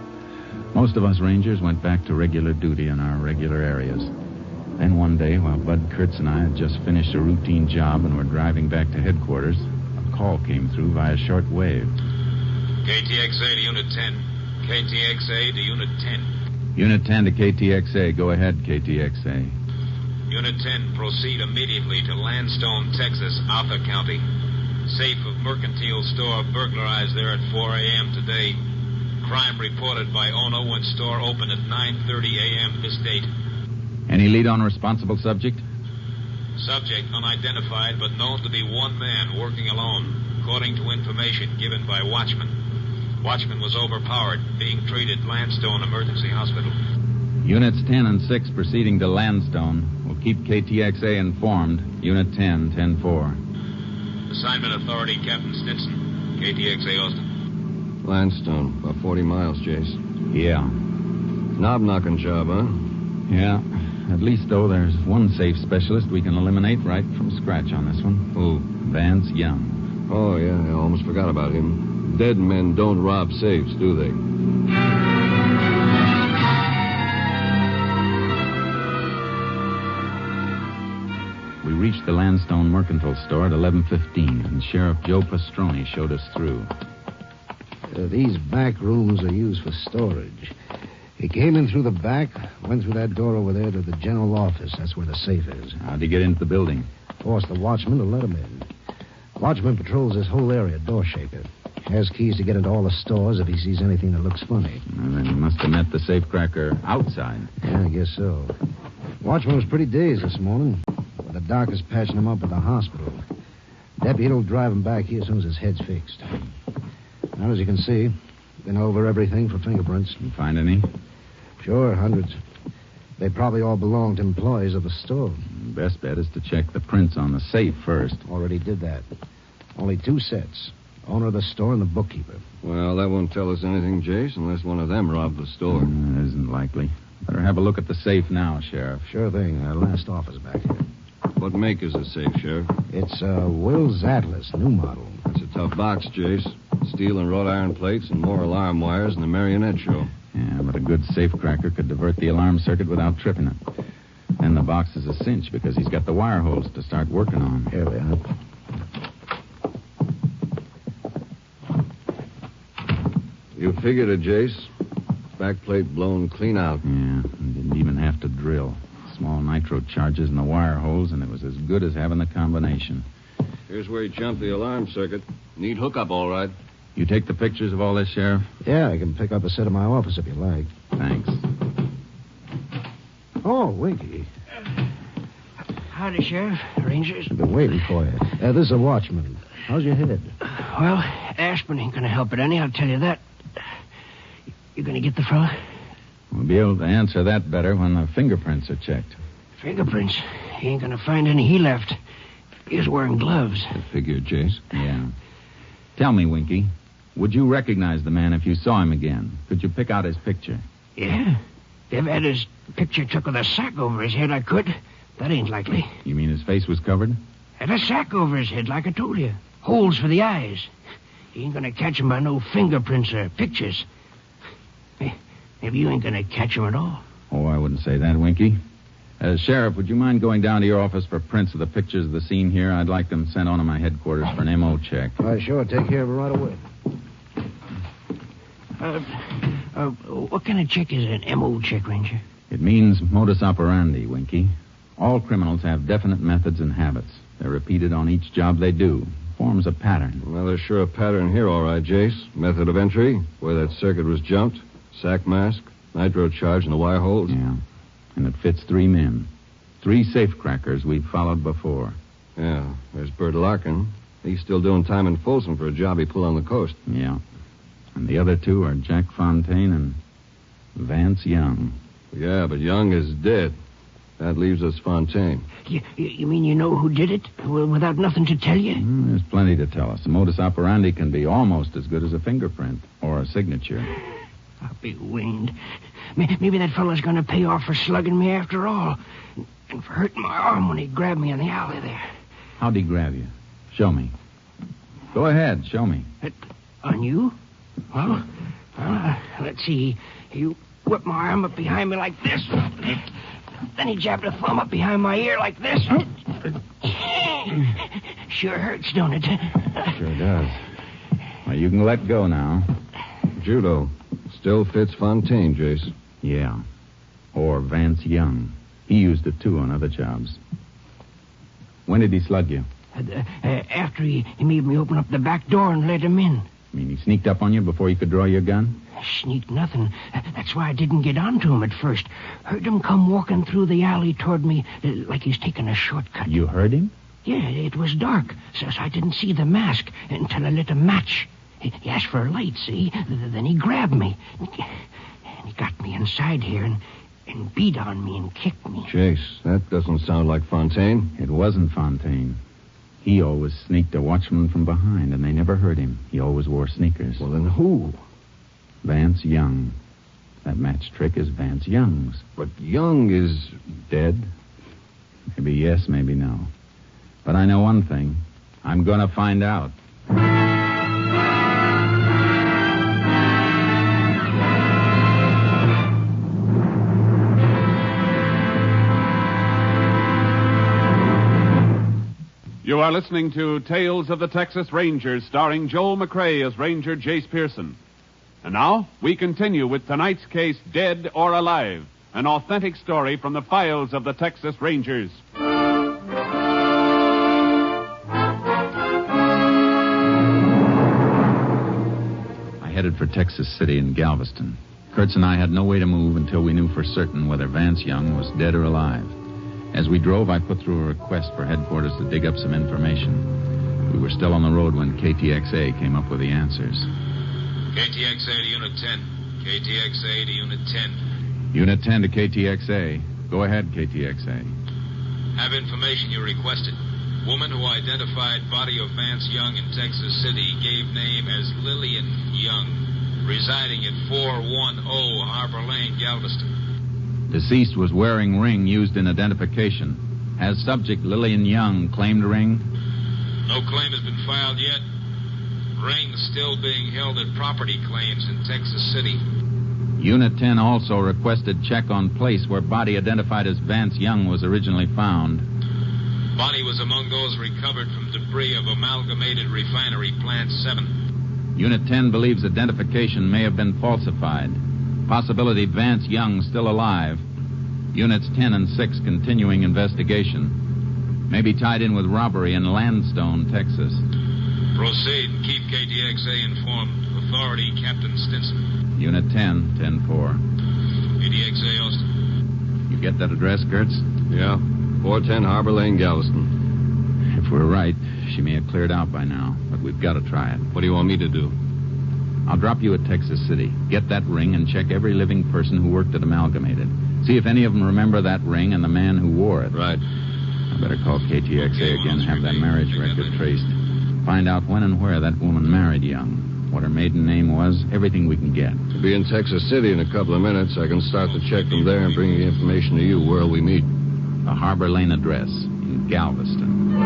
Most of us Rangers went back to regular duty in our regular areas. Then one day, while Bud Kurtz and I had just finished a routine job and were driving back to headquarters, a call came through via short wave. KTXA to Unit 10. KTXA to Unit 10. Unit 10 to KTXA. Go ahead, KTXA. Unit 10, proceed immediately to Landstone, Texas, Arthur County. Safe of mercantile store burglarized there at 4 a.m. today. Crime reported by owner when store opened at 9:30 a.m. this date. Any lead on responsible subject? Subject unidentified, but known to be one man working alone, according to information given by watchman. Watchman was overpowered, being treated at Landstone Emergency Hospital. Units 10 and 6 proceeding to Landstone. We'll keep KTXA informed. Unit 10, 10-4. Assignment authority, Captain Stinson. KTXA Austin. Landstone, about 40 miles, Jace. Yeah. Knob-knocking job, huh? Yeah. At least, though, there's one safe specialist we can eliminate right from scratch on this one. Who? Vance Young. Oh, yeah, I almost forgot about him. Dead men don't rob safes, do they? We reached the Landstone Mercantile Store at 11:15, and Sheriff Joe Pastroni showed us through. These back rooms are used for storage. He came in through the back, went through that door over there to the general office. That's where the safe is. How'd he get into the building? Forced the watchman to let him in. Watchman patrols this whole area, door shaker. Has keys to get into all the stores if he sees anything that looks funny. Well, then he must have met the safecracker outside. Yeah, I guess so. Watchman was pretty dazed this morning. The doctor's patching him up at the hospital. Deputy will drive him back here as soon as his head's fixed. Now, as you can see, Been over everything for fingerprints. You find any? Sure, hundreds. They probably all belong to employees of the store. Best bet is to check the prints on the safe first. Already did that. Only 2 sets. Owner of the store and the bookkeeper. Well, that won't tell us anything, Jace, unless one of them robbed the store. It isn't likely. Better have a look at the safe now, Sheriff. Sure thing. Our last office back here. What make is the safe, Sheriff? It's Will's Atlas, new model. That's a tough box, Jace. Steel and wrought iron plates and more alarm wires than the marionette show. Yeah, but a good safecracker could divert the alarm circuit without tripping it. Then the box is a cinch because he's got the wire holes to start working on. Here we are. You figured it, Jace. Backplate blown clean out. Yeah, and didn't even have to drill. Small nitro charges in the wire holes, and it was as good as having the combination. Here's where he jumped the alarm circuit. Neat hookup, all right. You take the pictures of all this, Sheriff? Yeah, I can pick up a set of my office if you like. Thanks. Oh, Winky. Howdy, Sheriff. Rangers. I've been waiting for you. This is a watchman. How's your head? Well, Ashburn ain't going to help it any, I'll tell you that. You going to get the fella? We'll be able to answer that better when the fingerprints are checked. Fingerprints? He ain't going to find any he left. He was wearing gloves. I figured, Jace. Yeah. Tell me, Winky, would you recognize the man if you saw him again? Could you pick out his picture? Yeah. If I had his picture took with a sack over his head, I could. That ain't likely. You mean his face was covered? Had a sack over his head, like I told you. Holes for the eyes. He ain't going to catch him by no fingerprints or pictures. Maybe you ain't going to catch him at all. Oh, I wouldn't say that, Winky. Sheriff, would you mind going down to your office for prints of the pictures of the scene here? I'd like them sent on to my headquarters for an MO check. Sure. Take care of it right away. What kind of check is an MO check, Ranger? It means modus operandi, Winky. All criminals have definite methods and habits. They're repeated on each job they do. Forms a pattern. Well, there's sure a pattern here, all right, Jace. Method of entry, where that circuit was jumped, sack mask, nitro charge in the wire holes. Yeah. And it fits 3 men. 3 safecrackers we've followed before. Yeah. There's Bert Larkin. He's still doing time in Folsom for a job he pulled on the coast. Yeah. And the other 2 are Jack Fontaine and Vance Young. Yeah, but Young is dead. That leaves us Fontaine. You mean you know who did it? Without nothing to tell you? There's plenty to tell us. The modus operandi can be almost as good as a fingerprint or a signature. I'll be winged. Maybe that fella's going to pay off for slugging me after all. And for hurting my arm when he grabbed me in the alley there. How'd he grab you? Show me. Go ahead, show me. On you? Well, let's see. He whipped my arm up behind me like this. Then he jabbed a thumb up behind my ear like this. Sure hurts, don't it? Sure does. Well, you can let go now. Judo. Still fits Fontaine, Jace. Yeah. Or Vance Young. He used it, too, on other jobs. When did he slug you? After he made me open up the back door and let him in. You mean he sneaked up on you before you could draw your gun? Sneaked nothing. That's why I didn't get onto him at first. Heard him come walking through the alley toward me like he's taking a shortcut. You heard him? Yeah, it was dark, so I didn't see the mask until I lit a match. He asked for a light, see? Then he grabbed me. And he got me inside here and beat on me and kicked me. Jace, that doesn't sound like Fontaine. It wasn't Fontaine. He always sneaked a watchman from behind, and they never heard him. He always wore sneakers. Well, then who? Vance Young. That match trick is Vance Young's. But Young is dead. Maybe yes, maybe no. But I know one thing. I'm going to find out. You are listening to Tales of the Texas Rangers, starring Joel McCrea as Ranger Jace Pearson. And now, we continue with tonight's case, Dead or Alive, an authentic story from the files of the Texas Rangers. I headed for Texas City and Galveston. Kurtz and I had no way to move until we knew for certain whether Vance Young was dead or alive. As we drove, I put through a request for headquarters to dig up some information. We were still on the road when KTXA came up with the answers. KTXA to Unit 10. KTXA to Unit 10. Unit 10 to KTXA. Go ahead, KTXA. Have information you requested. Woman who identified body of Vance Young in Texas City gave name as Lillian Young, residing at 410 Harbor Lane, Galveston. Deceased was wearing ring used in identification. Has subject Lillian Young claimed ring? No claim has been filed yet. Ring still being held at property claims in Texas City. Unit 10 also requested check on place where body identified as Vance Young was originally found. Body was among those recovered from debris of Amalgamated Refinery Plant 7. Unit 10 believes identification may have been falsified. Possibility Vance Young still alive. Units 10 and 6 continuing investigation. May be tied in with robbery in Landstone, Texas. Proceed and keep KTXA informed. Authority, Captain Stinson. Unit 10, 10-4. KTXA, Austin. You get that address, Kurtz? Yeah. 410 Harbor Lane, Galveston. If we're right, she may have cleared out by now, but we've got to try it. What do you want me to do? I'll drop you at Texas City. Get that ring and check every living person who worked at Amalgamated. See if any of them remember that ring and the man who wore it. Right. I better call KTXA again, have that marriage record traced. Find out when and where that woman married Young. What her maiden name was, everything we can get. We'll be in Texas City in a couple of minutes. I can start the check from there and bring the information to you. Where'll we meet? The Harbor Lane address in Galveston.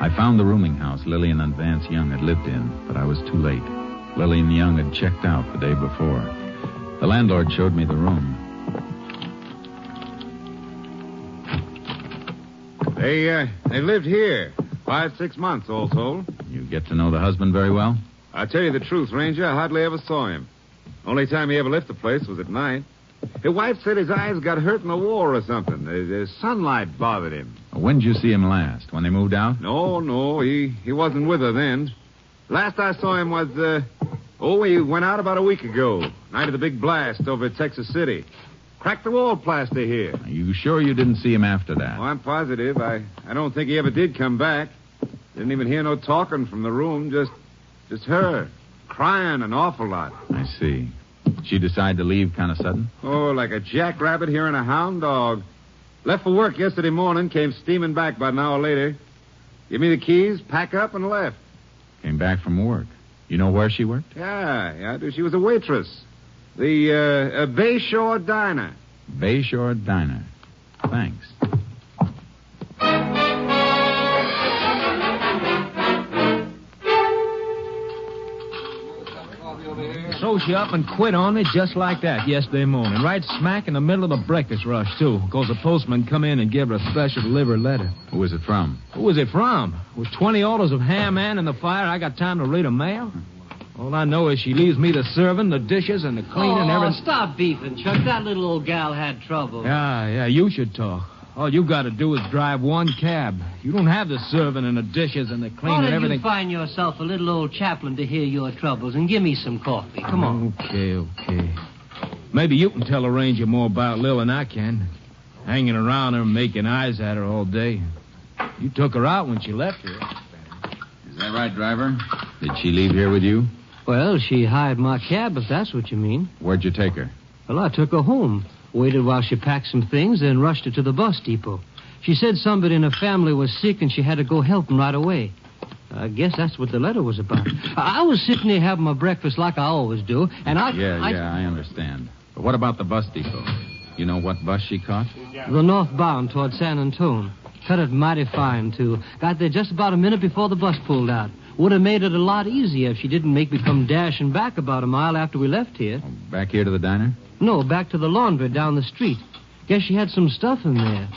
I found the rooming house Lillian and Vance Young had lived in, but I was too late. Lillian Young had checked out the day before. The landlord showed me the room. They lived here 5-6 months, all told. You get to know the husband very well? I'll tell you the truth, Ranger. I hardly ever saw him. Only time he ever left the place was at night. His wife said his eyes got hurt in the war or something. The sunlight bothered him. When did you see him last? When they moved out? No. He wasn't with her then. Last I saw him was, he went out about a week ago. Night of the big blast over at Texas City. Cracked the wall plaster here. Are you sure you didn't see him after that? Oh, I'm positive. I don't think he ever did come back. Didn't even hear no talking from the room. Just her. Crying an awful lot. I see. She decided to leave kind of sudden? Oh, like a jackrabbit hearing a hound dog. Left for work yesterday morning, came steaming back about an hour later. Give me the keys, pack up, and left. Came back from work. You know where she worked? Yeah, I do. She was a waitress. The Bayshore Diner. Bayshore Diner. Thanks. So she up and quit on me just like that yesterday morning. Right smack in the middle of the breakfast rush, too. Because the postman come in and gave her a special delivered letter. Who was it from? Who was it from? With 20 orders of ham and in the fire, I got time to read a mail? All I know is she leaves me the serving, the dishes, and the cleaning and everything. Stop beefing, Chuck. That little old gal had trouble. Yeah, you should talk. All you got to do is drive one cab. You don't have the serving and the dishes and the cleaning and everything. You find yourself a little old chaplain to hear your troubles and give me some coffee. Come on. Okay. Maybe you can tell a ranger more about Lil than I can. Hanging around her and making eyes at her all day. You took her out when she left here. Is that right, driver? Did she leave here with you? Well, she hired my cab, if that's what you mean. Where'd you take her? Well, I took her home. Waited while she packed some things, then rushed her to the bus depot. She said somebody in her family was sick and she had to go help them right away. I guess that's what the letter was about. I was sitting there having my breakfast like I always do, and I understand. But what about the bus depot? You know what bus she caught? The northbound toward San Antone. Cut it mighty fine, too. Got there just about a minute before the bus pulled out. Would have made it a lot easier if she didn't make me come dashing back about a mile after we left here. Back here to the diner? No, back to the laundry down the street. Guess she had some stuff in there.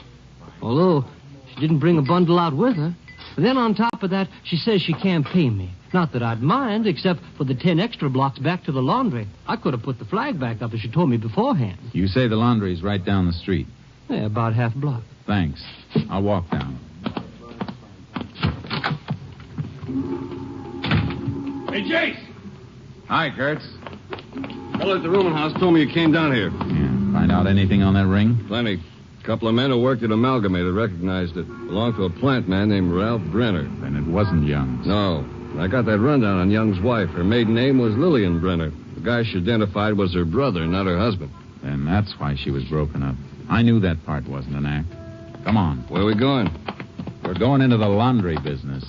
Although she didn't bring a bundle out with her. Then on top of that, she says she can't pay me. Not that I'd mind, except for the 10 extra blocks back to the laundry. I could have put the flag back up if she told me beforehand. You say the laundry's right down the street? Yeah, about half a block. Thanks. I'll walk down. Hey, Jace! Hi, Kurtz. Fellow at the rooming house told me you came down here. Yeah. Find out anything on that ring? Plenty. A couple of men who worked at Amalgamated recognized it. Belonged to a plant man named Ralph Brenner. Then it wasn't Young's. No. I got that rundown on Young's wife. Her maiden name was Lillian Brenner. The guy she identified was her brother, not her husband. And that's why she was broken up. I knew that part wasn't an act. Come on. Where are we going? We're going into the laundry business.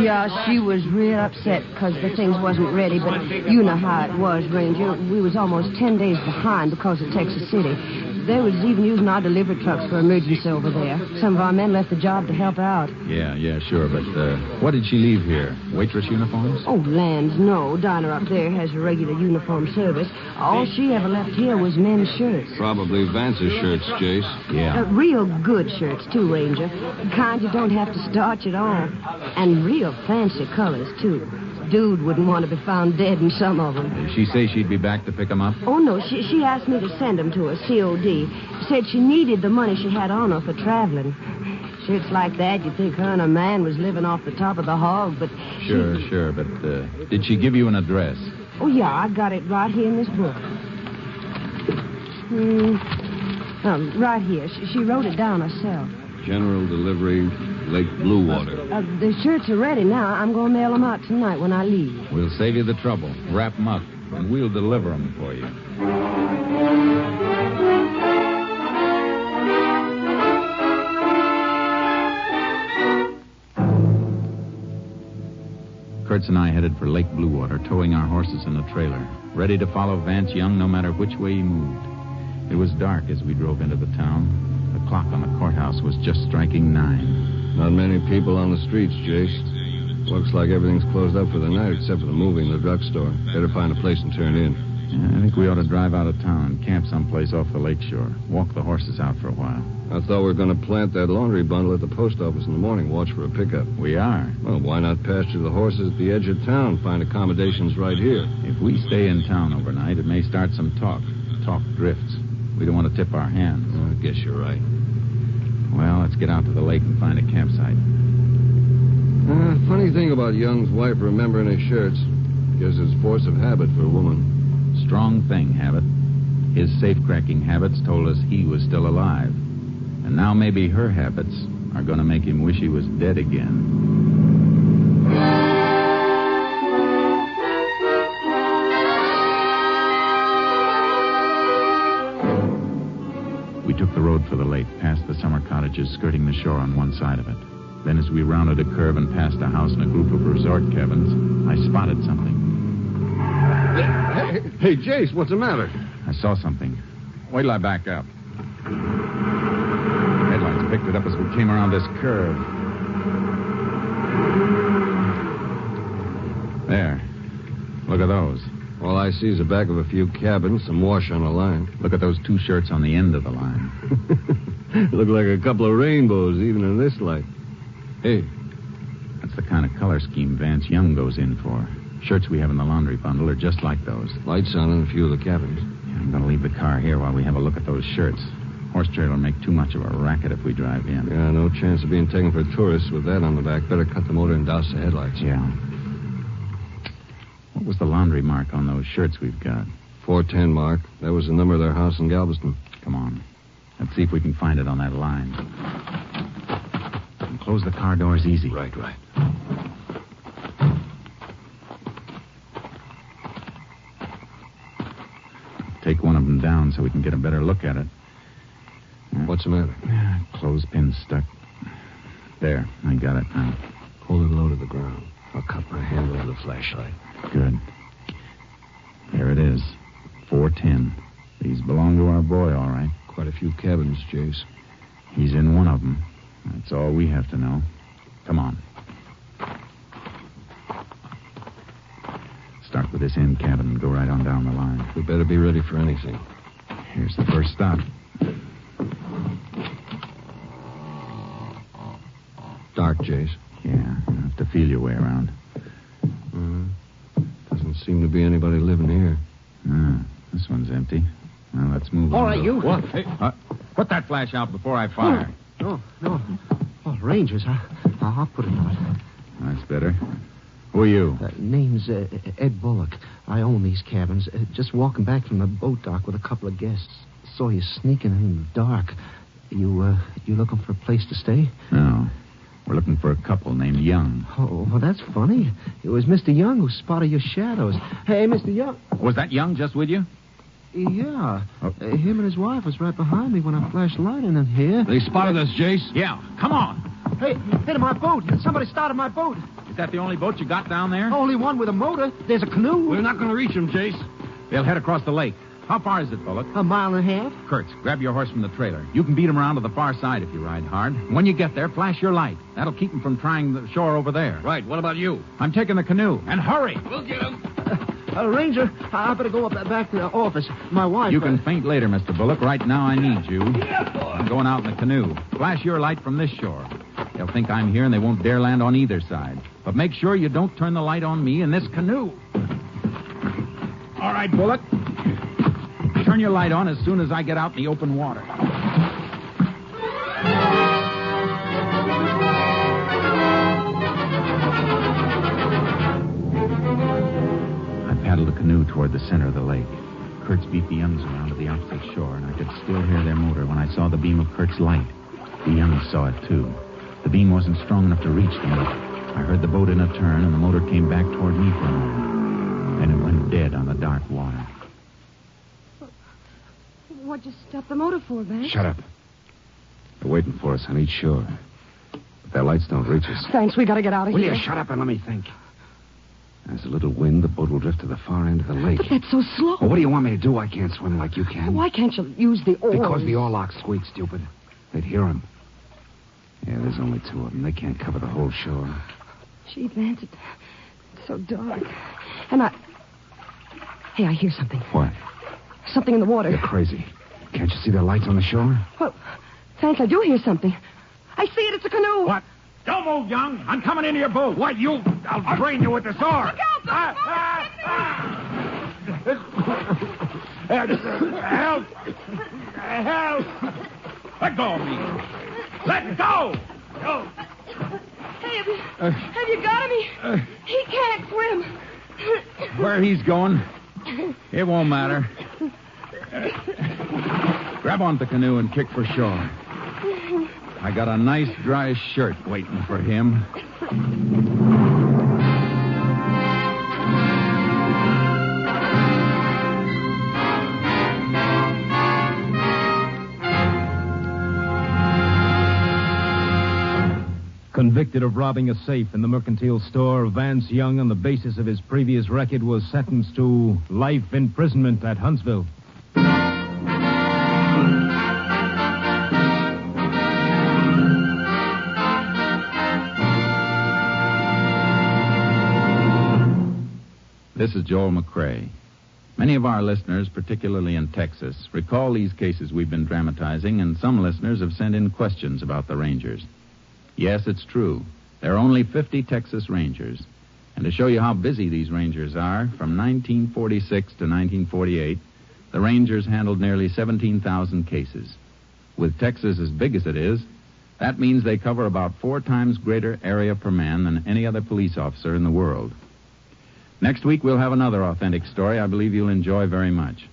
Yeah, she was real upset because the things wasn't ready, but you know how it was, Ranger. We was almost 10 days behind because of Texas City. They was even using our delivery trucks for emergency over there. Some of our men left the job to help out. Yeah, sure, but what did she leave here? Waitress uniforms? Oh, lands, no. Dinah up there has a regular uniform service. All she ever left here was men's shirts. Probably Vance's shirts, Jace. Yeah. Real good shirts, too, Ranger. The kind you don't have to starch at all. And real fancy colors, too. Dude wouldn't want to be found dead in some of them. Did she say she'd be back to pick them up? Oh, no. She asked me to send them to her, COD. Said she needed the money she had on her for traveling. Shirts like that, you'd think her and a man was living off the top of the hog, but... Sure, but did she give you an address? Oh, yeah, I got it right here in this book. Right here. She wrote it down herself. General Delivery, Lake Bluewater. The shirts are ready now. I'm going to mail them out tonight when I leave. We'll save you the trouble. Wrap them up, and we'll deliver them for you. Kurtz and I headed for Lake Bluewater, towing our horses in the trailer, ready to follow Vance Young no matter which way he moved. It was dark as we drove into the town. The clock on the courthouse was just striking 9. Not many people on the streets, Jace. Looks like everything's closed up for the night except for the movie and the drugstore. Better find a place and turn in. Yeah, I think we ought to drive out of town and camp someplace off the lakeshore. Walk the horses out for a while. I thought we were going to plant that laundry bundle at the post office in the morning. Watch for a pickup. We are. Well, why not pasture the horses at the edge of town? Find accommodations right here. If we stay in town overnight, it may start some talk. Talk drifts. We don't want to tip our hands. I guess you're right. Well, let's get out to the lake and find a campsite. Funny thing about Young's wife remembering his shirts. Guess it's force of habit for a woman. Strong thing, Habit. His safe-cracking habits told us he was still alive. And now maybe her habits are going to make him wish he was dead again. We took the road for the lake, past the summer cottages skirting the shore on one side of it. Then as we rounded a curve and passed a house and a group of resort cabins, I spotted something. Hey, Jace, what's the matter? I saw something. Wait till I back up. Headlights picked it up as we came around this curve. There. Look at those. All I see is the back of a few cabins, some wash on a line. Look at those 2 shirts on the end of the line. Look like a couple of rainbows, even in this light. Hey. That's the kind of color scheme Vance Young goes in for. Shirts we have in the laundry bundle are just like those. Lights on in a few of the cabins. Yeah, I'm going to leave the car here while we have a look at those shirts. Horse trailer will make too much of a racket if we drive in. Yeah, no chance of being taken for tourists with that on the back. Better cut the motor and douse the headlights. Yeah. What was the laundry mark on those shirts we've got? 410 mark. That was the number of their house in Galveston. Come on. Let's see if we can find it on that line. And close the car doors easy. Right. Take one of them down so we can get a better look at it. What's the matter? Clothespin stuck. There, I got it now. Hold it low to the ground. I'll cut my hand over the flashlight. Good. There it is. 410. These belong to our boy, all right. Quite a few cabins, Jace. He's in one of them. That's all we have to know. Come on. Start with this end cabin and go right on down the line. We better be ready for anything. Here's the first stop. Dark, Jace. Yeah, you have to feel your way around. Doesn't seem to be anybody living here. This one's empty. Well, let's move on. All right, you. What? Hey, put that flash out before I fire. No. Oh, Rangers, I'll put it out. That's better. Who are you? Name's Ed Bullock. I own these cabins. Just walking back from the boat dock with a couple of guests. Saw you sneaking in the dark. You looking for a place to stay? No. We're looking for a couple named Young. Oh, well, that's funny. It was Mr. Young who spotted your shadows. Hey, Mr. Young. Was that Young just with you? Yeah. Him and his wife was right behind me when I flashed light in here. They spotted us, Jace. Yeah. Come on. Hey, hit my boat. Somebody started my boat. Is that the only boat you got down there? Only one with a motor. There's a canoe. We're not going to reach them, Jace. They'll head across the lake. How far is it, Bullock? A mile and a half. Kurtz, grab your horse from the trailer. You can beat him around to the far side if you ride hard. When you get there, flash your light. That'll keep him from trying the shore over there. Right. What about you? I'm taking the canoe. And hurry. We'll get him. Ranger, I better go back to the office. My wife... You can faint later, Mr. Bullock. Right now, I need you. I'm going out in the canoe. Flash your light from this shore. They'll think I'm here, and they won't dare land on either side. But make sure you don't turn the light on me in this canoe. All right, Bullock. Turn your light on as soon as I get out in the open water. Paddled the canoe toward the center of the lake. Kurtz beat the Youngs around to the opposite shore, and I could still hear their motor when I saw the beam of Kurtz's light. The Youngs saw it, too. The beam wasn't strong enough to reach them, but I heard the boat in a turn, and the motor came back toward me for a moment. Then it went dead on the dark water. What'd you stop the motor for, Vance? Shut up. They're waiting for us on each shore. But their lights don't reach us. Thanks, we gotta get out of Will here. you shut up and let me think? There's a little wind. The boat will drift to the far end of the lake. But that's so slow. Well, what do you want me to do? I can't swim like you can. Why can't you use the oars? Because the oarlock squeaks, stupid. They'd hear him. Yeah, there's only two of them. They can't cover the whole shore. Gee, Vance, it's so dark. And Hey, I hear something. What? Something in the water. You're crazy. Can't you see the lights on the shore? Well, Vance, I do hear something. I see it. It's a canoe. What? Don't move, Young. I'm coming into your boat. What, you? I'll drain you with the sword. Look out! Help! Help! Let go of me. Let go! Go. Hey, have you got him? He can't swim. Where he's going, it won't matter. Grab onto the canoe and kick for shore. I got a nice dry shirt waiting for him. Convicted of robbing a safe in the mercantile store, Vance Young, on the basis of his previous record, was sentenced to life imprisonment at Huntsville. This is Joel McCrae. Many of our listeners, particularly in Texas, recall these cases we've been dramatizing, and some listeners have sent in questions about the Rangers. Yes, it's true. There are only 50 Texas Rangers. And to show you how busy these Rangers are, from 1946 to 1948, the Rangers handled nearly 17,000 cases. With Texas as big as it is, that means they cover about 4 times greater area per man than any other police officer in the world. Next week, we'll have another authentic story I believe you'll enjoy very much.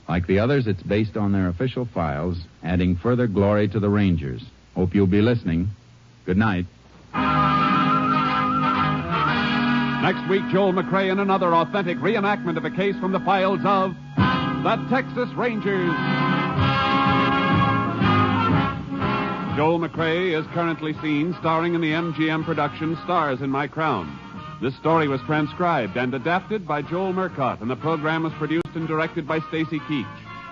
Like the others, it's based on their official files, adding further glory to the Rangers. Hope you'll be listening. Good night. Next week, Joel McCrae in another authentic reenactment of a case from the files of the Texas Rangers. Joel McCrae is currently seen starring in the MGM production Stars in My Crown. This story was transcribed and adapted by Joel Murcott, and the program was produced and directed by Stacy Keach.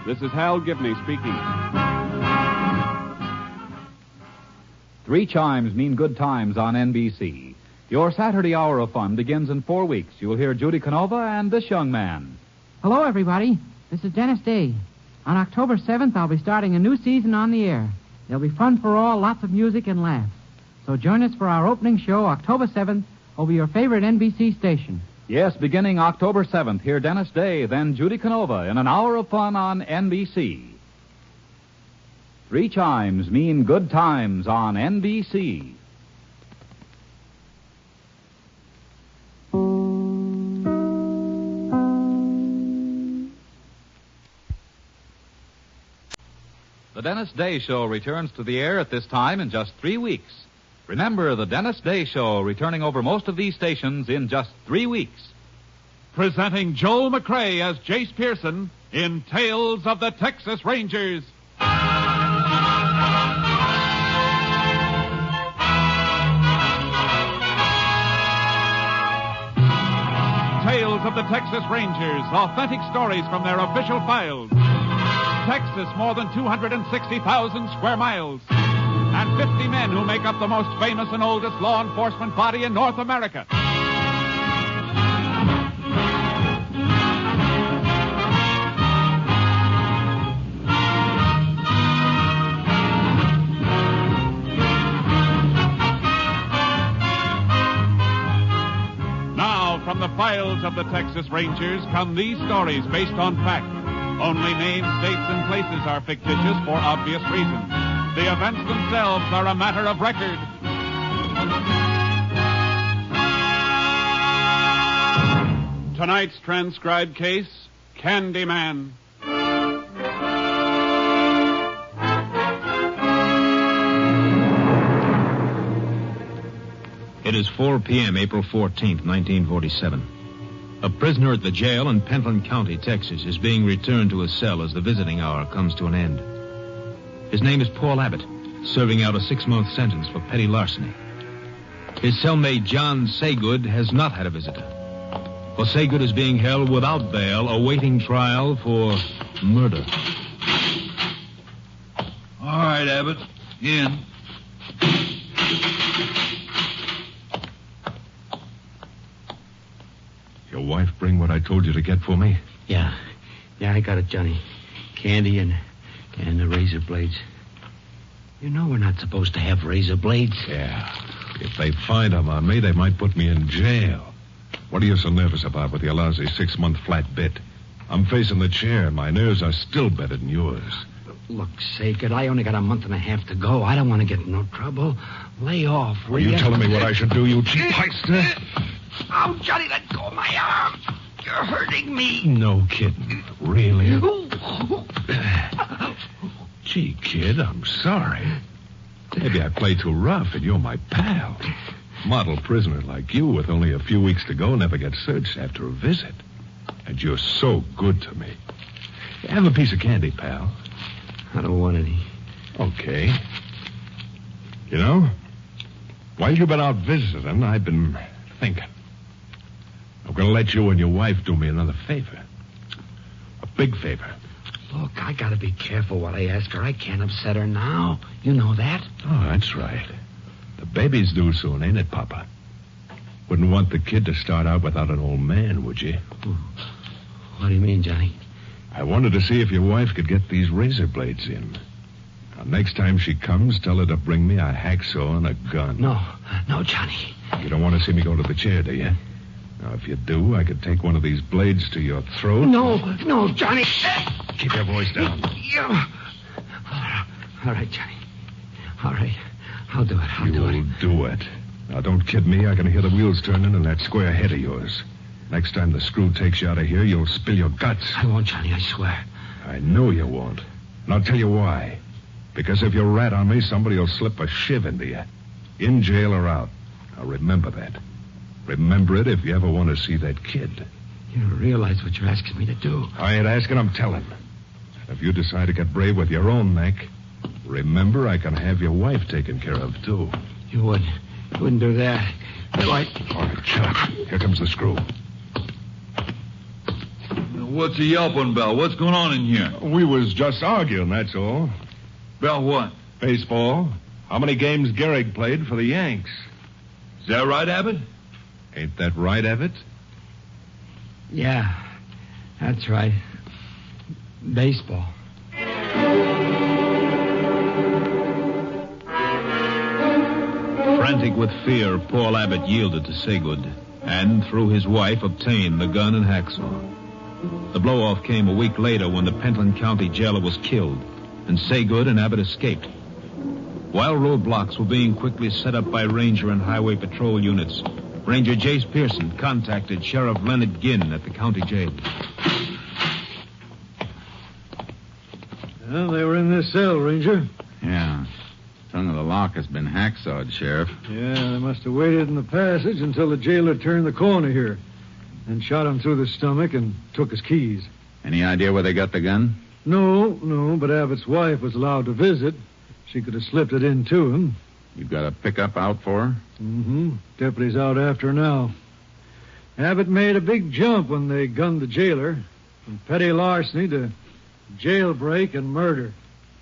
This is Hal Gibney speaking. 3 chimes mean good times on NBC. Your Saturday hour of fun begins in 4 weeks. You'll hear Judy Canova and this young man. Hello, everybody. This is Dennis Day. On October 7th, I'll be starting a new season on the air. There'll be fun for all, lots of music and laughs. So join us for our opening show, October 7th, over your favorite NBC station. Yes, beginning October 7th, hear Dennis Day, then Judy Canova in an hour of fun on NBC. 3 chimes mean good times on NBC. The Dennis Day Show returns to the air at this time in just 3 weeks. Remember, the Dennis Day Show returning over most of these stations in just 3 weeks. Presenting Joel McRae as Jace Pearson in Tales of the Texas Rangers. Tales of the Texas Rangers, authentic stories from their official files. Texas, more than 260,000 square miles. And 50 men who make up the most famous and oldest law enforcement body in North America. Now, from the files of the Texas Rangers come these stories based on fact. Only names, dates, and places are fictitious for obvious reasons. The events themselves are a matter of record. Tonight's transcribed case, Candyman. It is 4 p.m., April 14th, 1947. A prisoner at the jail in Pentland County, Texas, is being returned to his cell as the visiting hour comes to an end. His name is Paul Abbott, serving out a 6-month sentence for petty larceny. His cellmate, John Saygood, has not had a visitor. For Saygood is being held without bail, awaiting trial for murder. All right, Abbott. In. Your wife bring what I told you to get for me? Yeah, I got it, Johnny. Candy and the razor blades. You know we're not supposed to have razor blades. Yeah. If they find them on me, they might put me in jail. What are you so nervous about with your lousy 6-month flat bit? I'm facing the chair, and my nerves are still better than yours. Look, Saygood, I only got a month and a half to go. I don't want to get in no trouble. Lay off, will you? Are you telling me what I should do, you cheap heister? Oh, Johnny, let go of my arm. You're hurting me. No kidding. Really? Gee, kid, I'm sorry. Maybe I play too rough, and you're my pal. Model prisoner like you with only a few weeks to go never gets searched after a visit. And you're so good to me. Have a piece of candy, pal. I don't want any. Okay. You know, while you've been out visiting, I've been thinking. I'm going to let you and your wife do me another favor. A big favor. Look, I got to be careful what I ask her. I can't upset her now. You know that. Oh, that's right. The baby's due soon, ain't it, Papa? Wouldn't want the kid to start out without an old man, would you? What do you mean, Johnny? I wanted to see if your wife could get these razor blades in. Now, next time she comes, tell her to bring me a hacksaw and a gun. No, Johnny. You don't want to see me go to the chair, do you? Now, if you do, I could take one of these blades to your throat. No, Johnny. Keep your voice down. All right, Johnny. All right. I'll do it. You'll do it. Now, don't kid me. I can hear the wheels turning in that square head of yours. Next time the screw takes you out of here, you'll spill your guts. I won't, Johnny, I swear. I know you won't. And I'll tell you why. Because if you rat on me, somebody will slip a shiv into you. In jail or out. Now, remember that. Remember it if you ever want to see that kid. You don't realize what you're asking me to do. I ain't asking, I'm telling. If you decide to get brave with your own neck, remember I can have your wife taken care of, too. You wouldn't do that. All right, Chuck. Here comes the screw. What's he yelping about? What's going on in here? We was just arguing, that's all. About what? Baseball. How many games Gehrig played for the Yanks. Is that right, Abbott? Ain't that right, Abbott? Yeah, that's right. Baseball. Frantic with fear, Paul Abbott yielded to Saygood and, through his wife, obtained the gun and hacksaw. The blow-off came a week later when the Pentland County jailer was killed, and Saygood and Abbott escaped. While roadblocks were being quickly set up by Ranger and Highway Patrol units, Ranger Jace Pearson contacted Sheriff Leonard Ginn at the county jail. Well, they were in this cell, Ranger. Yeah. Tongue of the lock has been hacksawed, Sheriff. Yeah, they must have waited in the passage until the jailer turned the corner here. And shot him through the stomach and took his keys. Any idea where they got the gun? No, but Abbott's wife was allowed to visit. She could have slipped it in to him. You got a pickup out for her? Mm-hmm. Deputy's out after her now. Abbott made a big jump when they gunned the jailer. From petty larceny to jailbreak and murder.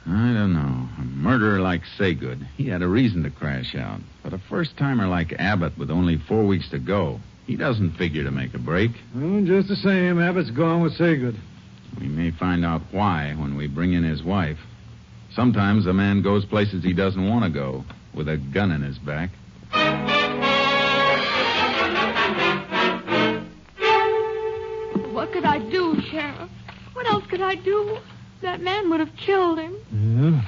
I don't know. A murderer like Saygood, he had a reason to crash out. But a first-timer like Abbott with only 4 weeks to go, he doesn't figure to make a break. Well, just the same, Abbott's gone with Saygood. We may find out why when we bring in his wife. Sometimes a man goes places he doesn't want to go with a gun in his back. What could I do, Sheriff? What else could I do? That man would have killed him. Yeah?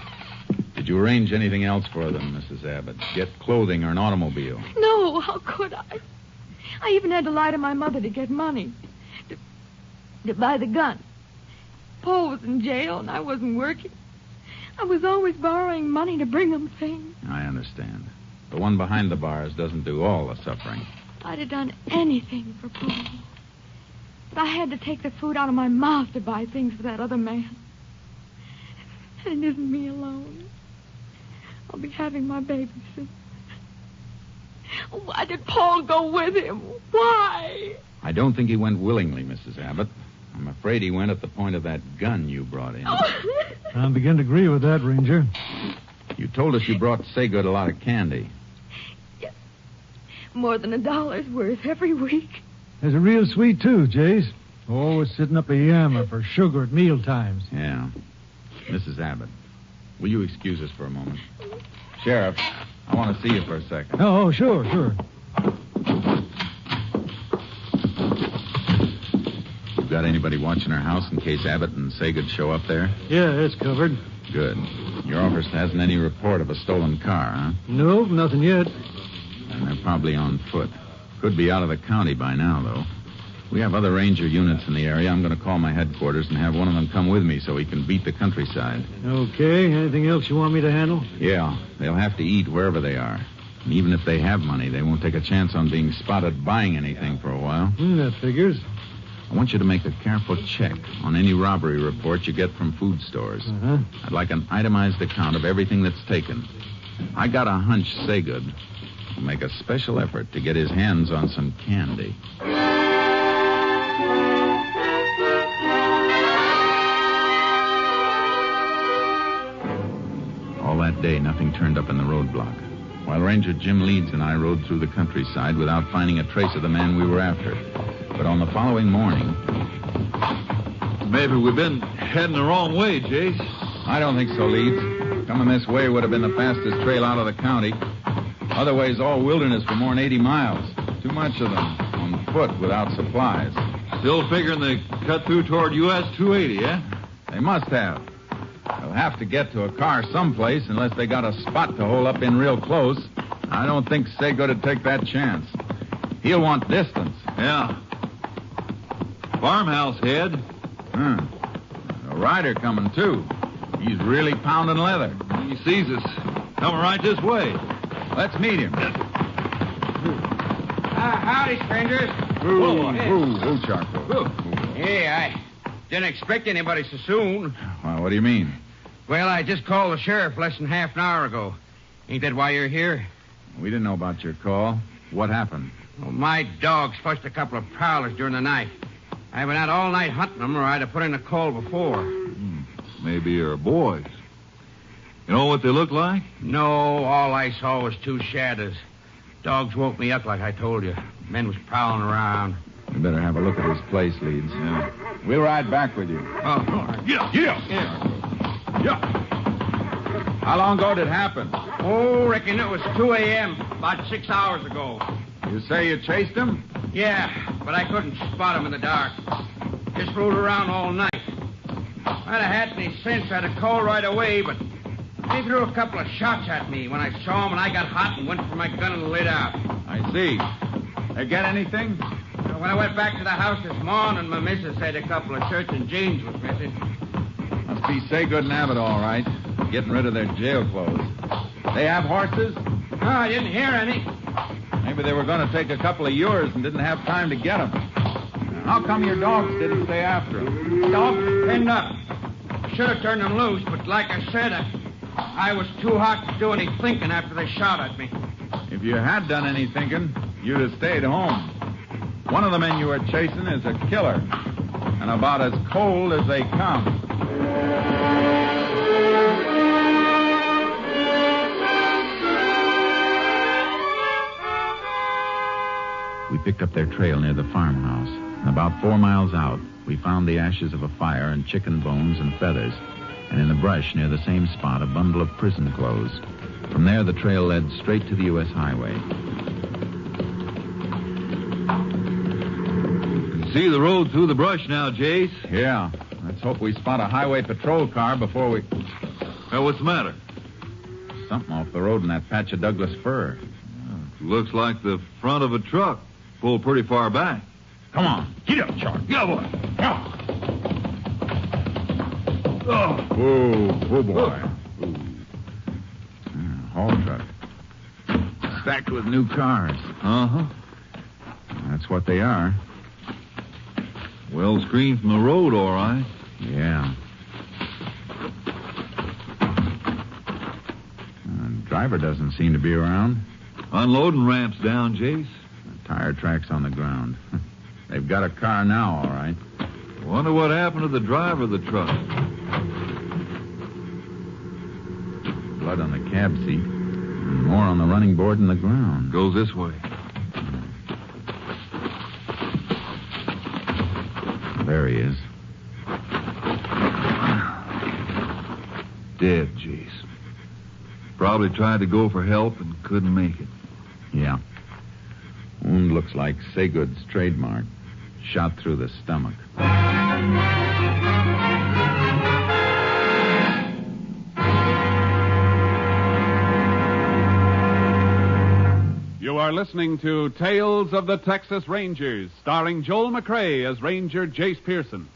Did you arrange anything else for them, Mrs. Abbott? Get clothing or an automobile? No, how could I? I even had to lie to my mother to get money. To buy the gun. Paul was in jail and I wasn't working. I was always borrowing money to bring him things. I understand. The one behind the bars doesn't do all the suffering. I'd have done anything for Paul. But I had to take the food out of my mouth to buy things for that other man. And it isn't me alone. I'll be having my baby soon. Why did Paul go with him? Why? I don't think he went willingly, Mrs. Abbott. I'm afraid he went at the point of that gun you brought in. I begin to agree with that, Ranger. You told us you brought Saygood a lot of candy. Yes. More than $1's worth every week. There's a real sweet, too, Jace. Always sitting up a yammer for sugar at meal times. Yeah. Mrs. Abbott, will you excuse us for a moment? Sheriff, I want to see you for a second. Oh, sure. You got anybody watching our house in case Abbott and Saygood show up there? Yeah, it's covered. Good. Your office hasn't any report of a stolen car, huh? Nope, nothing yet. And they're probably on foot. Could be out of the county by now, though. We have other ranger units in the area. I'm going to call my headquarters and have one of them come with me so he can beat the countryside. Okay. Anything else you want me to handle? Yeah. They'll have to eat wherever they are. And even if they have money, they won't take a chance on being spotted buying anything for a while. That figures. I want you to make a careful check on any robbery report you get from food stores. Uh-huh. I'd like an itemized account of everything that's taken. I got a hunch Saygood will make a special effort to get his hands on some candy. All that day, nothing turned up in the roadblock, while Ranger Jim Leeds and I rode through the countryside without finding a trace of the man we were after. But on the following morning... Maybe we've been heading the wrong way, Jace. I don't think so, Leeds. Coming this way would have been the fastest trail out of the county. Other ways, all wilderness for more than 80 miles. Too much of them on foot without supplies. Still figuring they cut through toward US 280, eh? They must have. They'll have to get to a car someplace unless they got a spot to hole up in real close. I don't think Saygood would take that chance. He'll want distance. Yeah. Farmhouse head. A rider coming, too. He's really pounding leather. He sees us. Coming right this way. Let's meet him. Howdy, strangers. Whoa, Charcoal. Hey, I didn't expect anybody so soon. Well, what do you mean? Well, I just called the sheriff less than half an hour ago. Ain't that why you're here? We didn't know about your call. What happened? Well, my dogs flushed a couple of prowlers during the night. I've been out all night hunting them, or I'd have put in a call before. Maybe you're boys. You know what they look like? No, all I saw was two shadows. Dogs woke me up like I told you. Men was prowling around. We better have a look at this place, Leeds. Yeah. We'll ride back with you. Oh, yeah. How long ago did it happen? Oh, reckon it was 2 a.m., about 6 hours ago. You say you chased him? Yeah, but I couldn't spot him in the dark. Just rode around all night. If I'd have had any sense, I'd have called right away, but they threw a couple of shots at me when I saw him, and I got hot and went for my gun and lit out. I see. They get anything? When I went back to the house this morning, my missus said a couple of shirts and jeans was missing. Must Must be Saygood and Abbott, all right. Getting rid of their jail clothes. They have horses? No, I didn't hear any. Maybe they were going to take a couple of yours and didn't have time to get them. How come your dogs didn't stay after them? Dogs pinned up. Should have turned them loose, but like I said, I was too hot to do any thinking after they shot at me. If you had done any thinking, you'd have stayed home. One of the men you were chasing is a killer, and about as cold as they come. We picked up their trail near the farmhouse, and about 4 miles out, we found the ashes of a fire and chicken bones and feathers, and in the brush near the same spot, a bundle of prison clothes. From there, the trail led straight to the U.S. highway. See the road through the brush now, Jace. Yeah. Let's hope we spot a highway patrol car before we... Well, what's the matter? Something off the road in that patch of Douglas fir. Looks like the front of a truck pulled pretty far back. Come on. Get up, Charlie. Yeah, boy. Come. Oh, boy. Haul truck. Stacked with new cars. Uh-huh. That's what they are. Well screened from the road, all right. Yeah. Driver doesn't seem to be around. Unloading ramps down, Jace. Tire tracks on the ground. They've got a car now, all right. Wonder what happened to the driver of the truck. Blood on the cab seat. And more on the running board in the ground. Goes this way. There he is. Dead, Jace. Probably tried to go for help and couldn't make it. Yeah. Wound looks like Saygood's trademark. Shot through the stomach. You are listening to Tales of the Texas Rangers, starring Joel McCrea as Ranger Jace Pearson.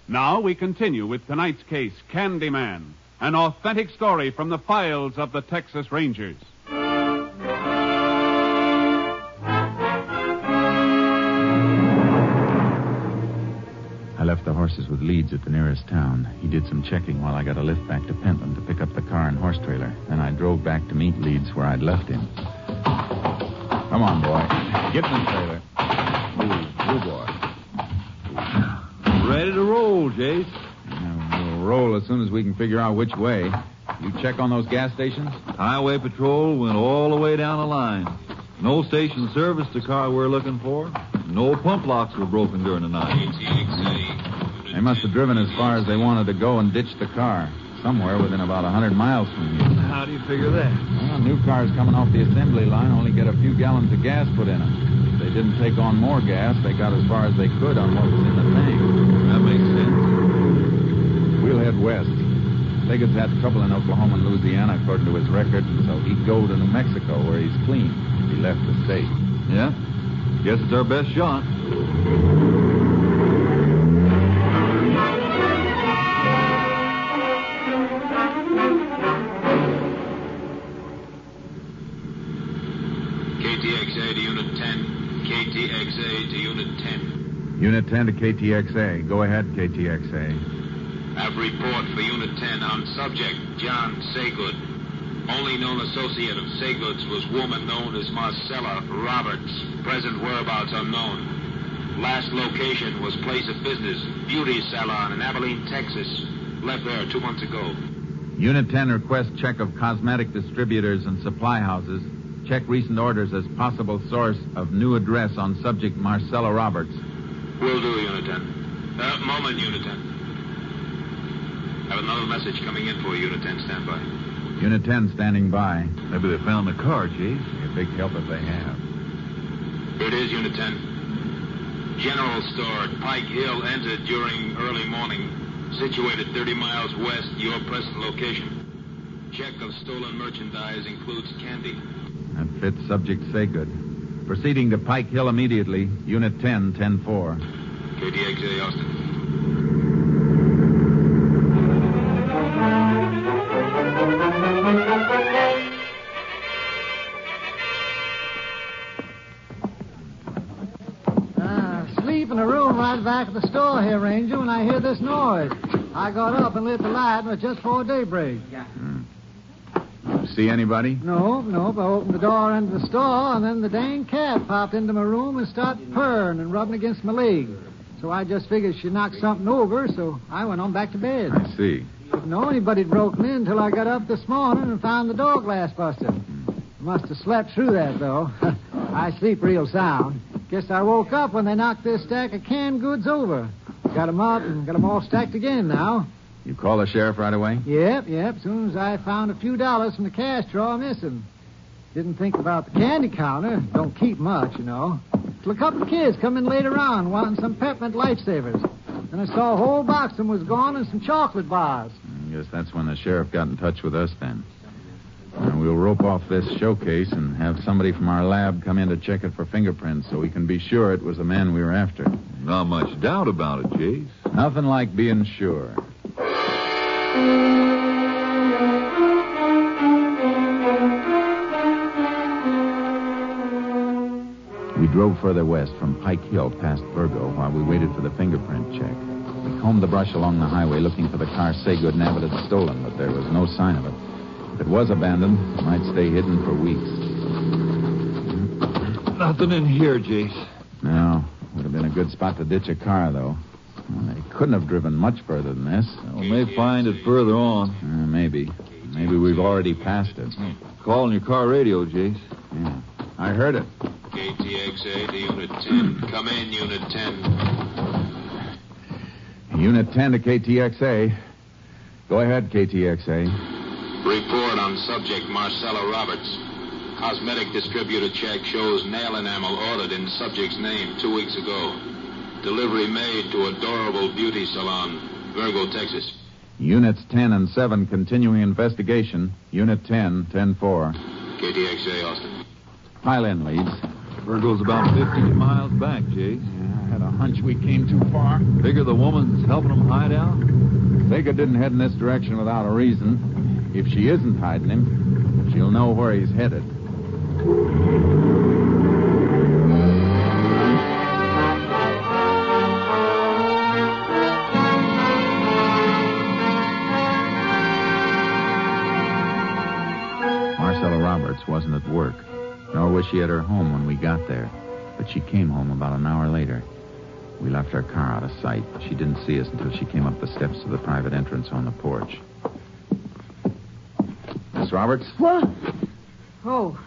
Now we continue with tonight's case, Candyman, an authentic story from the files of the Texas Rangers. I left the horses with Leeds at the nearest town. He did some checking while I got a lift back to Pentland to pick up the car and horse trailer. Then I drove back to meet Leeds where I'd left him. Come on, boy. Get in the trailer. Move, boy. Ready to roll, Jace. We'll roll as soon as we can figure out which way. You check on those gas stations? Highway patrol went all the way down the line. No station serviced the car we're looking for. No pump locks were broken during the night. They must have driven as far as they wanted to go and ditched the car. Somewhere within about 100 miles from you. How do you figure that? Well, new cars coming off the assembly line only get a few gallons of gas put in them. If they didn't take on more gas, they got as far as they could on what was in the tank. That makes sense. We'll head west. Saygood's had trouble in Oklahoma and Louisiana, according to his record, so he'd go to New Mexico, where he's clean, if he left the state. Yeah? Guess it's our best shot. KTXA to Unit 10. KTXA to Unit 10. Unit 10 to KTXA. Go ahead, KTXA. Have report for Unit 10 on subject John Saygood. Only known associate of Saygood's was woman known as Marcella Roberts. Present whereabouts unknown. Last location was place of business, beauty salon in Abilene, Texas. Left there 2 months ago. Unit 10 requests check of cosmetic distributors and supply houses. Check recent orders as possible source of new address on subject Marcella Roberts. Will do, Unit 10. Moment, Unit 10. Have another message coming in for Unit 10. Stand by. Unit 10 standing by. Maybe they found the car, Jace. Be a big help if they have. Here it is, Unit 10. General store at Pike Hill entered during early morning. Situated 30 miles west, your present location. Check of stolen merchandise includes candy. That fits subject Saygood. Proceeding to Pike Hill immediately. Unit 10, 10-4. KTXA, Austin. back of the store here, Ranger, when I hear this noise. I got up and lit the light, and it was just before daybreak. See anybody? No. I opened the door into the store, and then the dang cat popped into my room and started purring and rubbing against my leg. So I just figured she knocked something over, so I went on back to bed. I see. Didn't know anybody'd broken in until I got up this morning and found the door glass busted. Must have slept through that, though. I sleep real sound. Guess I woke up when they knocked this stack of canned goods over. Got 'em up and got 'em all stacked again now. You call the sheriff right away? Yep. As soon as I found a few dollars from the cash drawer missing. Didn't think about the candy counter. Don't keep much, you know. Till a couple of kids come in later on wanting some peppermint lifesavers. And I saw a whole box of them was gone and some chocolate bars. I guess that's when the sheriff got in touch with us then. We'll rope off this showcase and have somebody from our lab come in to check it for fingerprints so we can be sure it was the man we were after. Not much doubt about it, Jace. Nothing like being sure. We drove further west from Pike Hill past Virgo while we waited for the fingerprint check. We combed the brush along the highway looking for the car Saygood and Abbott had stolen, but there was no sign of it. If it was abandoned, it might stay hidden for weeks. Nothing in here, Jace. No. Would have been a good spot to ditch a car, though. Well, they couldn't have driven much further than this. We may find it further on. Maybe. Maybe we've already passed it. Call on your car radio, Jace. Yeah. I heard it. KTXA to Unit 10. Come in, Unit 10. Unit 10 to KTXA. Go ahead, KTXA. Report on subject Marcella Roberts. Cosmetic distributor check shows nail enamel ordered in subject's name 2 weeks ago. Delivery made to Adorable Beauty Salon, Virgo, Texas. Units 10 and 7 continuing investigation. Unit 10, 10-4. KTXA, Austin. Pile in, Leeds. Virgo's about 50 miles back, Jace. I had a hunch we came too far. Figure the woman's helping them hide out? Saygood didn't head in this direction without a reason. If she isn't hiding him, she'll know where he's headed. Marcella Roberts wasn't at work, nor was she at her home when we got there, but she came home about an hour later. We left our car out of sight. She didn't see us until she came up the steps to the private entrance on the porch. Miss Roberts? What? Oh,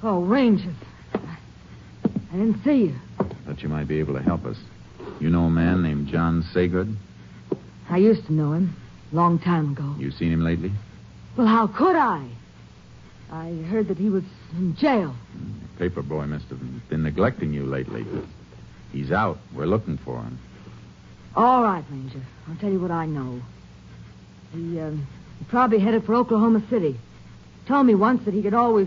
Ranger. I didn't see you. Thought you might be able to help us. You know a man named John Saygood? I used to know him. Long time ago. You seen him lately? Well, how could I? I heard that he was in jail. The paper boy must have been neglecting you lately. He's out. We're looking for him. All right, Ranger. I'll tell you what I know. He probably headed for Oklahoma City. Told me once that he could always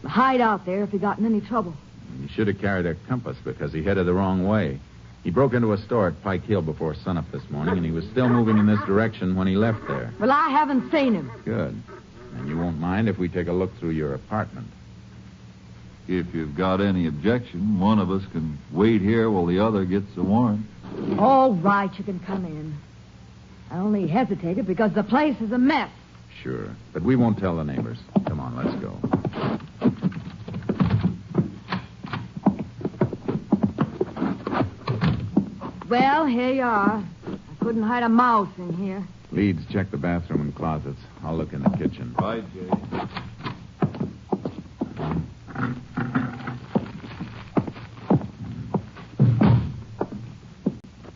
hide out there if he got in any trouble. He should have carried a compass because he headed the wrong way. He broke into a store at Pike Hill before sunup this morning, and he was still moving in this direction when he left there. Well, I haven't seen him. Good. And you won't mind if we take a look through your apartment. If you've got any objection, one of us can wait here while the other gets the warrant. All right, you can come in. I only hesitated because the place is a mess. Sure. But we won't tell the neighbors. Come on, let's go. Well, here you are. I couldn't hide a mouse in here. Leeds, check the bathroom and closets. I'll look in the kitchen. Right, Jay.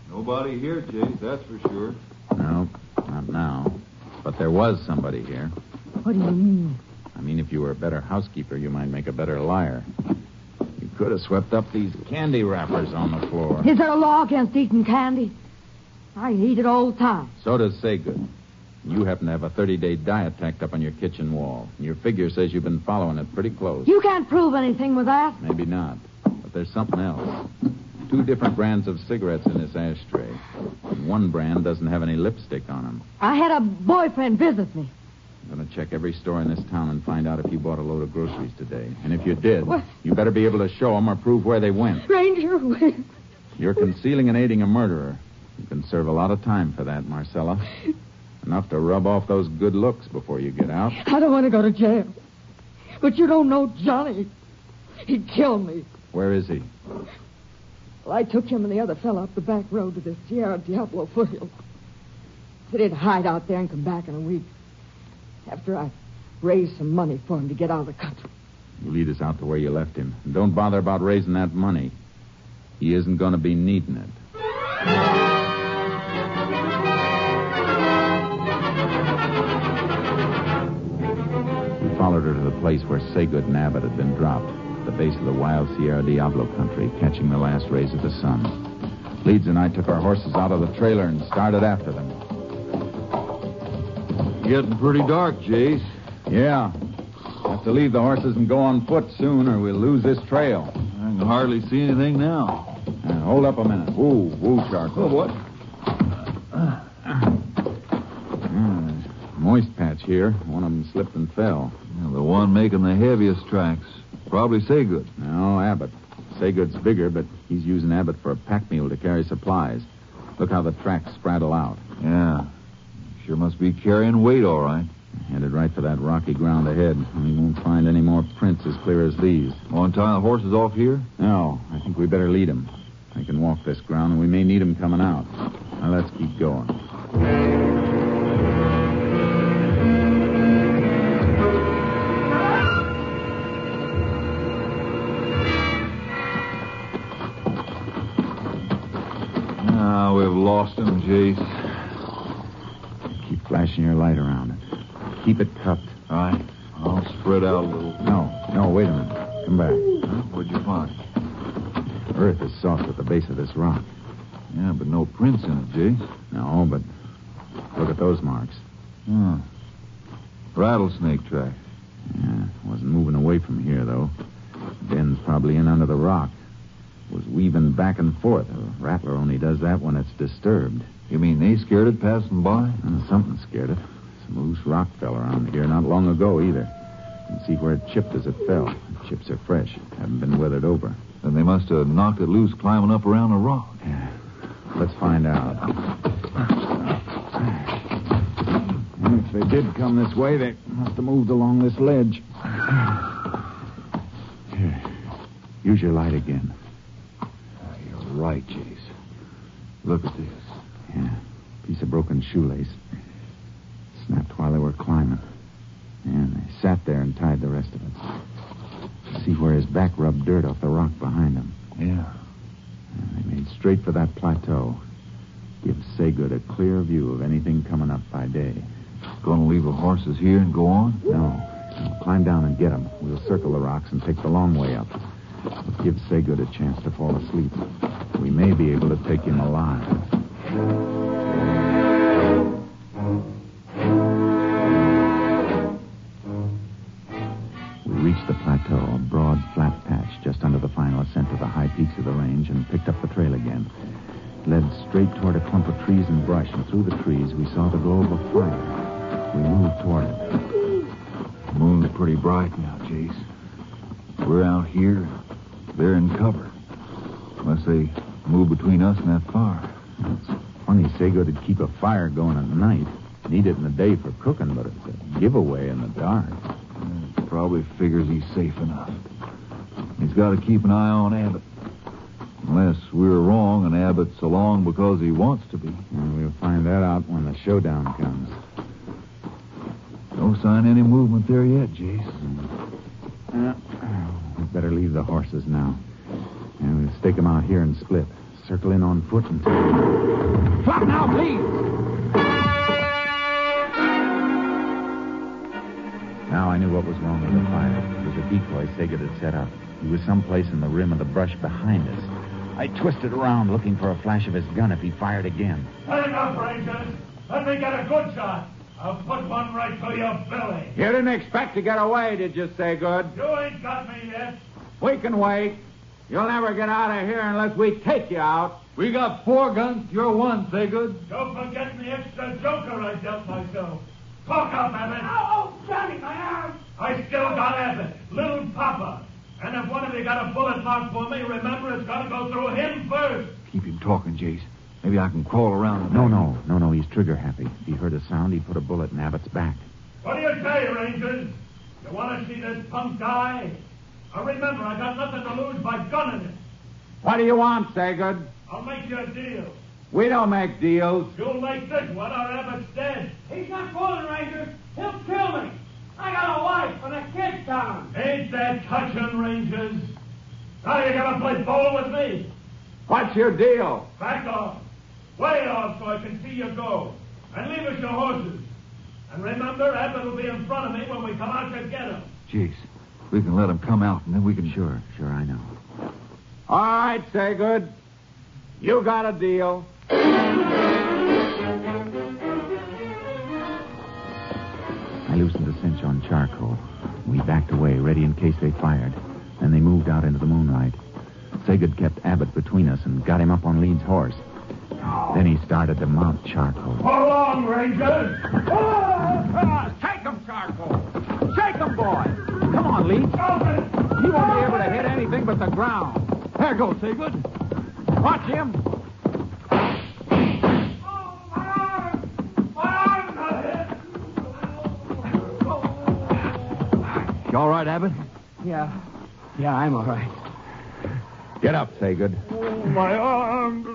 Nobody here, Chase, that's for sure. No, not now. But there was somebody here. What do you mean? I mean, if you were a better housekeeper, you might make a better liar. You could have swept up these candy wrappers on the floor. Is there a law against eating candy? I eat it all the time. So does Saygood. You happen to have a 30-day diet tacked up on your kitchen wall. And your figure says you've been following it pretty close. You can't prove anything with that. Maybe not. But there's something else. 2 different brands of cigarettes in this ashtray. And one brand doesn't have any lipstick on them. I had a boyfriend visit me. I'm going to check every store in this town and find out if you bought a load of groceries today. And if you did, What? you better be able to show them or prove where they went. Ranger, You're concealing and aiding a murderer. You can serve a lot of time for that, Marcella. Enough to rub off those good looks before you get out. I don't want to go to jail. But you don't know Johnny. He'd kill me. Where is he? Well, I took him and the other fellow up the back road to the Sierra Diablo foothills. Said he'd hide out there and come back in a week. After I raised some money for him to get out of the country. You lead us out to where you left him. And don't bother about raising that money. He isn't going to be needing it. We followed her to the place where Saygood and Abbott had been dropped, at the base of the wild Sierra Diablo country, catching the last rays of the sun. Leeds and I took our horses out of the trailer and started after them. Getting pretty dark, Jace. Yeah. Have to leave the horses and go on foot soon, or we'll lose this trail. I can hardly see anything now. Hold up a minute. Woo, Charcoal. Oh, what? Moist patch here. One of them slipped and fell. Yeah, the one making the heaviest tracks. Probably Saygood. No, Abbott. Saygood's bigger, but he's using Abbott for a pack mule to carry supplies. Look how the tracks spraddle out. Yeah. Sure must be carrying weight, all right. Headed right for that rocky ground ahead. We won't find any more prints as clear as these. Want to tie the horses off here? No, I think we better lead them. They can walk this ground, and we may need them coming out. Now, let's keep going. Ah, we've lost him, Jace. Keep flashing your light around it. Keep it cupped. All right. I'll spread out a little. No, wait a minute. Come back. Huh? What'd you find? Earth is soft at the base of this rock. Yeah, but no prints in it, Jace. No, but look at those marks. Rattlesnake track. Yeah, wasn't moving away from here, though. Den's probably in under the rock. Was weaving back and forth. A rattler only does that when it's disturbed. You mean they scared it passing by? Something scared it. Some loose rock fell around here not long ago, either. You can see where it chipped as it fell. The chips are fresh. Haven't been weathered over. Then they must have knocked it loose climbing up around a rock. Yeah. Let's find out. If they did come this way, they must have moved along this ledge. Here. Use your light again. You're right, Jace. Look at this. Yeah. Piece of broken shoelace. Snapped while they were climbing. And they sat there and tied the rest of it. See where his back rubbed dirt off the rock behind him. Yeah. And they made straight for that plateau. Gives Saygood a clear view of anything coming up by day. Gonna leave the horses here and go on? No. Climb down and get them. We'll circle the rocks and take the long way up. We'll give Saygood a chance to fall asleep. We may be able to take him alive. We reached the plateau, a broad, flat patch just under the final ascent to the high peaks of the range, and picked up the trail again. It led straight toward a clump of trees and brush, and through the trees we saw the glow of a fire. We moved toward it. The moon's pretty bright now, Jace. We're out here. They're in cover. Unless they move between us and that fire. It's funny Saygood would keep a fire going at night. Need it in the day for cooking, but it's a giveaway in the dark. Probably figures he's safe enough. He's got to keep an eye on Abbott. Unless we're wrong and Abbott's along because he wants to be. And we'll find that out when the showdown comes. No sign of any movement there yet, Jace. We'd better leave the horses now. And we'll stake them out here and split. Circle in on foot until... Stop now, please! Now I knew what was wrong with the fire. It was a decoy Saygood had set up. He was someplace in the rim of the brush behind us. I twisted around looking for a flash of his gun if he fired again. Let it up, Rangers. Let me get a good shot. I'll put one right through your belly. You didn't expect to get away, did you, Saygood? You ain't got me yet. We can wait. You'll never get out of here unless we take you out. We got 4 guns. You're 1, Saygood. Don't forget the extra joker I dealt myself. Talk up, Abbott. Oh, Johnny, my arm. I still got Abbott, little Papa. And if one of you got a bullet mark for me, remember it's got to go through him first. Keep him talking, Jace. Maybe I can crawl around. No. He's trigger happy. If he heard a sound, he'd put a bullet in Abbott's back. What do you say, Rangers? You want to see this punk die? Now remember, I got nothing to lose by gunning it. What do you want, Saygood? I'll make you a deal. We don't make deals. You'll make this one, or Abbott's dead. He's not fooling, Rangers. He'll kill me. I got a wife and a kid down. Ain't that touching, Rangers? Now you gotta play ball with me. What's your deal? Back off. Way off so I can see you go. And leave us your horses. And remember, Abbott will be in front of me when we come out to get him. Jace, we can let him come out, and then we can... Sure, I know. All right, Saygood. You got a deal. I loosened the cinch on charcoal. We backed away, ready in case they fired. Then they moved out into the moonlight. Saygood kept Abbott between us and got him up on Leeds' horse. Then he started to mount charcoal. Hold on, Rangers! Take him, Charcoal! Shake him, boy! Come on, Leeds. You won't be able to hit anything but the ground. There goes Saygood. Watch him. You all right, Abbott? Yeah, I'm all right. Get up, Saygood. My arms.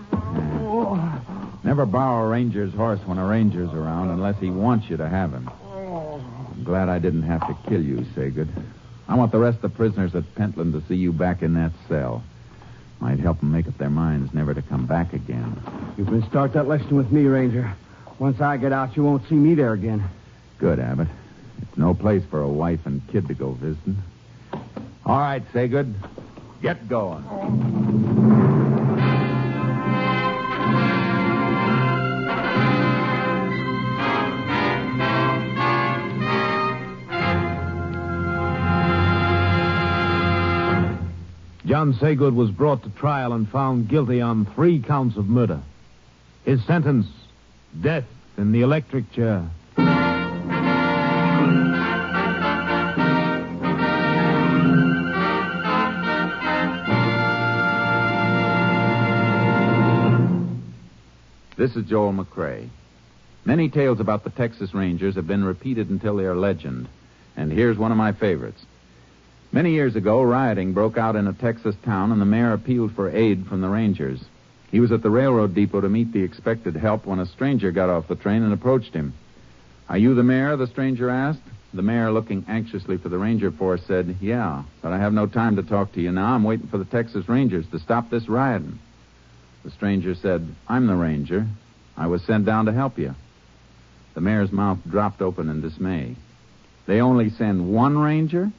Never borrow a ranger's horse when a ranger's around unless he wants you to have him. I'm glad I didn't have to kill you, Saygood. I want the rest of the prisoners at Pentland to see you back in that cell. Might help them make up their minds never to come back again. You can start that lesson with me, Ranger. Once I get out, you won't see me there again. Good, Abbott. It's no place for a wife and kid to go visiting. All right, Saygood. Get going. John Saygood was brought to trial and found guilty on 3 counts of murder. His sentence, death in the electric chair. This is Joel McCrae. Many tales about the Texas Rangers have been repeated until they are legend. And here's one of my favorites. Many years ago, rioting broke out in a Texas town, and the mayor appealed for aid from the Rangers. He was at the railroad depot to meet the expected help when a stranger got off the train and approached him. "Are you the mayor?" the stranger asked. The mayor, looking anxiously for the Ranger force, said, "Yeah, but I have no time to talk to you now. I'm waiting for the Texas Rangers to stop this rioting." The stranger said, "I'm the Ranger. I was sent down to help you." The mayor's mouth dropped open in dismay. "They only send one Ranger?"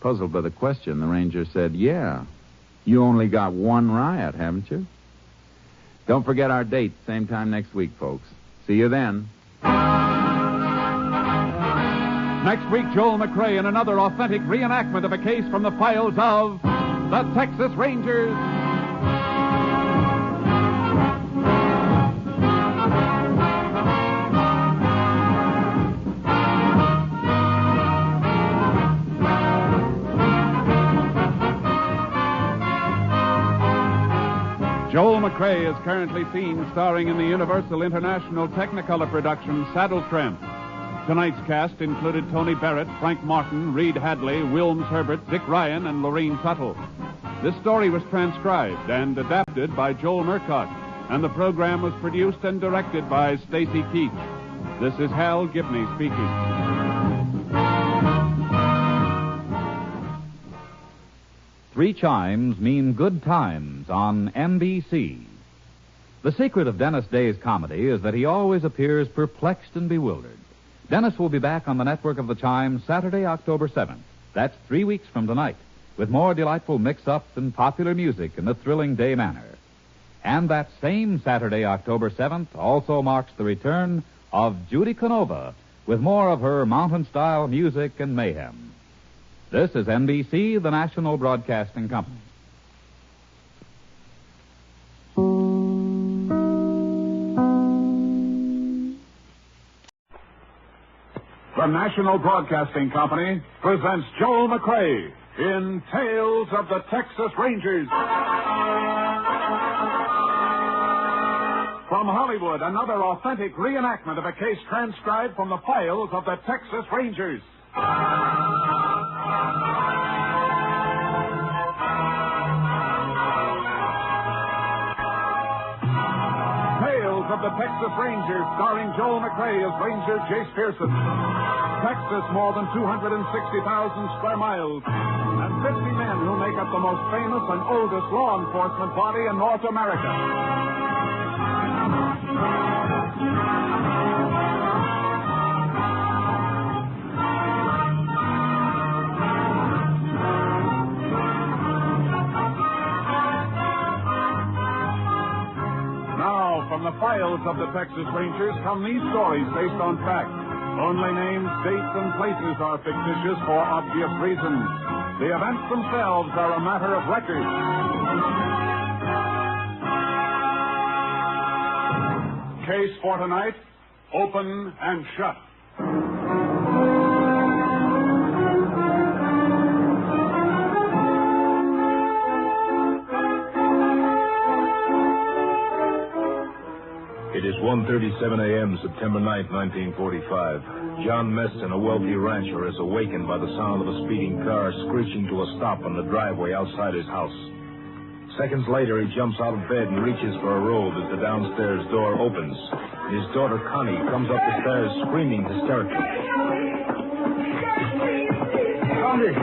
Puzzled by the question, the Ranger said, "Yeah. You only got one riot, haven't you?" Don't forget our date, same time next week, folks. See you then. Next week, Joel McCrae in another authentic reenactment of a case from the files of the Texas Rangers. Joel McCrae is currently seen starring in the Universal International Technicolor production Saddle Tramp. Tonight's cast included Tony Barrett, Frank Martin, Reed Hadley, Wilms Herbert, Dick Ryan, and Lorene Tuttle. This story was transcribed and adapted by Joel Murcott, and the program was produced and directed by Stacy Keach. This is Hal Gibney speaking. Three chimes mean good times on NBC. The secret of Dennis Day's comedy is that he always appears perplexed and bewildered. Dennis will be back on the network of the Chimes Saturday, October 7th. That's 3 weeks from tonight, with more delightful mix-ups and popular music in the thrilling Day manner. And that same Saturday, October 7th, also marks the return of Judy Canova with more of her mountain-style music and mayhem. This is NBC, the National Broadcasting Company. The National Broadcasting Company presents Joel McCrae in Tales of the Texas Rangers. From Hollywood, another authentic reenactment of a case transcribed from the files of the Texas Rangers. Tales of the Texas Rangers, starring Joel McRae as Ranger Jace Pearson. Texas, more than 260,000 square miles, and 50 men who make up the most famous and oldest law enforcement body in North America. Now, from the files of the Texas Rangers come these stories based on fact. Only names, dates, and places are fictitious for obvious reasons. The events themselves are a matter of record. Case for tonight, Open and Shut. It is 1:37 a.m., September 9th, 1945. John Meston, a wealthy rancher, is awakened by the sound of a speeding car screeching to a stop on the driveway outside his house. Seconds later, he jumps out of bed and reaches for a robe as the downstairs door opens. His daughter, Connie, comes up the stairs screaming hysterically. Connie,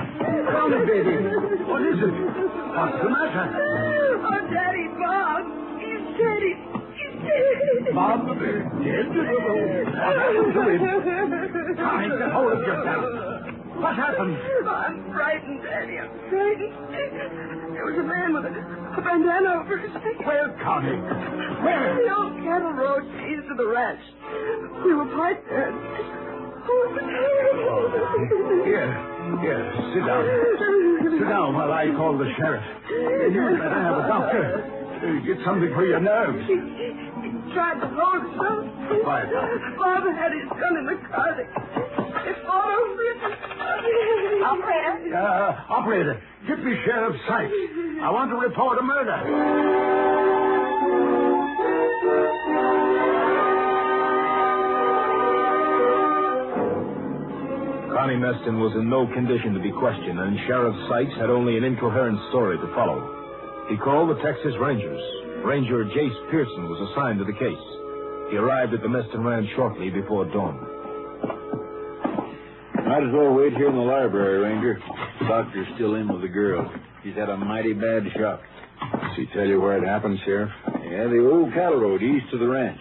baby. What is it? What's the matter? Oh, Daddy, Bob. He's dead. Bob, dead? What happened to him? Connie, get hold of yourself. What happened? I'm frightened, Daddy. I'm frightened. There was a man with a bandana over his face. Where, Connie? Where? The old cattle road leads to the ranch. We were parked there. Here, sit down. Sit down while I call the sheriff. You better have a doctor. Get something for your nerves. He tried to hold himself. Quiet. Bob had his gun in the car. They followed me. Operator, get me Sheriff Sykes. I want to report a murder. Connie Meston was in no condition to be questioned, and Sheriff Sykes had only an incoherent story to follow. He called the Texas Rangers. Ranger Jace Pearson was assigned to the case. He arrived at the Meston Ranch shortly before dawn. Might as well wait here in the library, Ranger. The doctor's still in with the girl. She's had a mighty bad shock. Does he tell you where it happened, Sheriff? Yeah, the old cattle road east of the ranch.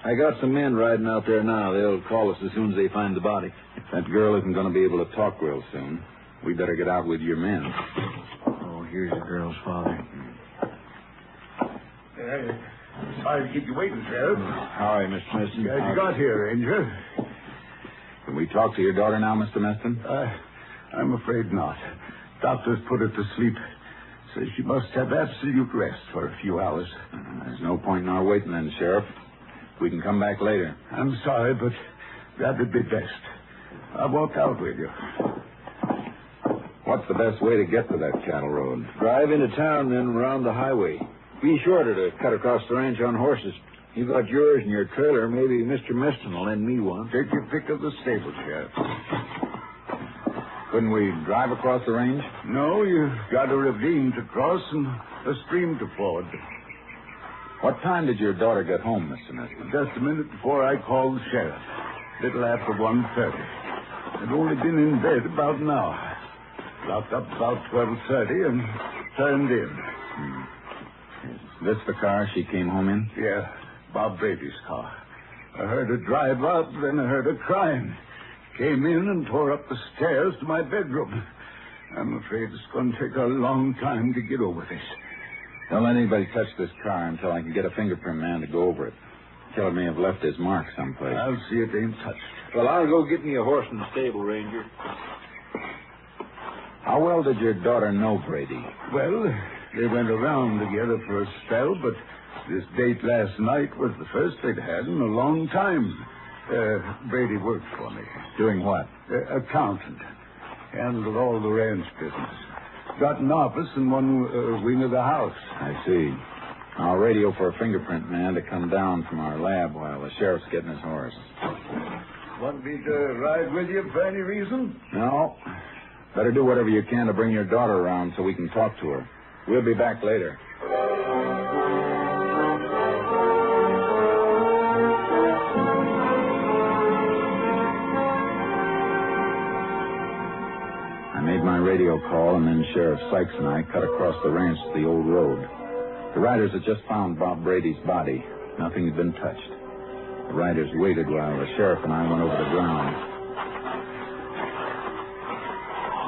I got some men riding out there now. They'll call us as soon as they find the body. That girl isn't going to be able to talk real soon. We better get out with your men. Oh, here's the girl's father. Sorry to keep you waiting, Sheriff. How are you, Mr. Meston? Glad you got here, Ranger. Can we talk to your daughter now, Mr. Meston? I'm afraid not. Doctors put her to sleep. Says she must have absolute rest for a few hours. There's no point in our waiting then, Sheriff. We can come back later. I'm sorry, but that'd be best. I'll walk out with you. What's the best way to get to that cattle road? Drive into town, then around the highway. Be shorter to cut across the ranch on horses. You got yours in your trailer. Maybe Mr. Meston will lend me one. Take your pick of the stable, Sheriff. Couldn't we drive across the range? No, you've got a ravine to cross and a stream to ford. What time did your daughter get home, Mr. Meston? Just a minute before I called the sheriff. Little after 1:30. I'd only been in bed about an hour. Locked up about 12:30 and turned in. Is this the car she came home in? Yeah, Bob Brady's car. I heard her drive up, then I heard her crying. Came in and tore up the stairs to my bedroom. I'm afraid it's going to take a long time to get over this. Don't let anybody touch this car until I can get a fingerprint man to go over it. Killer may have left his mark someplace. I'll see it ain't touched. Well, I'll go get me a horse in the stable, Ranger. How well did your daughter know Brady? Well, they went around together for a spell, but this date last night was the first they'd had in a long time. Brady worked for me. Doing what? Accountant. Handled all the ranch business. Got an office in one wing of the house. I see. I'll radio for a fingerprint man to come down from our lab while the sheriff's getting his horse. Want me to ride with you for any reason? No. Better do whatever you can to bring your daughter around so we can talk to her. We'll be back later. I made my radio call, and then Sheriff Sykes and I cut across the ranch to the old road. The riders had just found Bob Brady's body. Nothing had been touched. The riders waited while the sheriff and I went over the ground.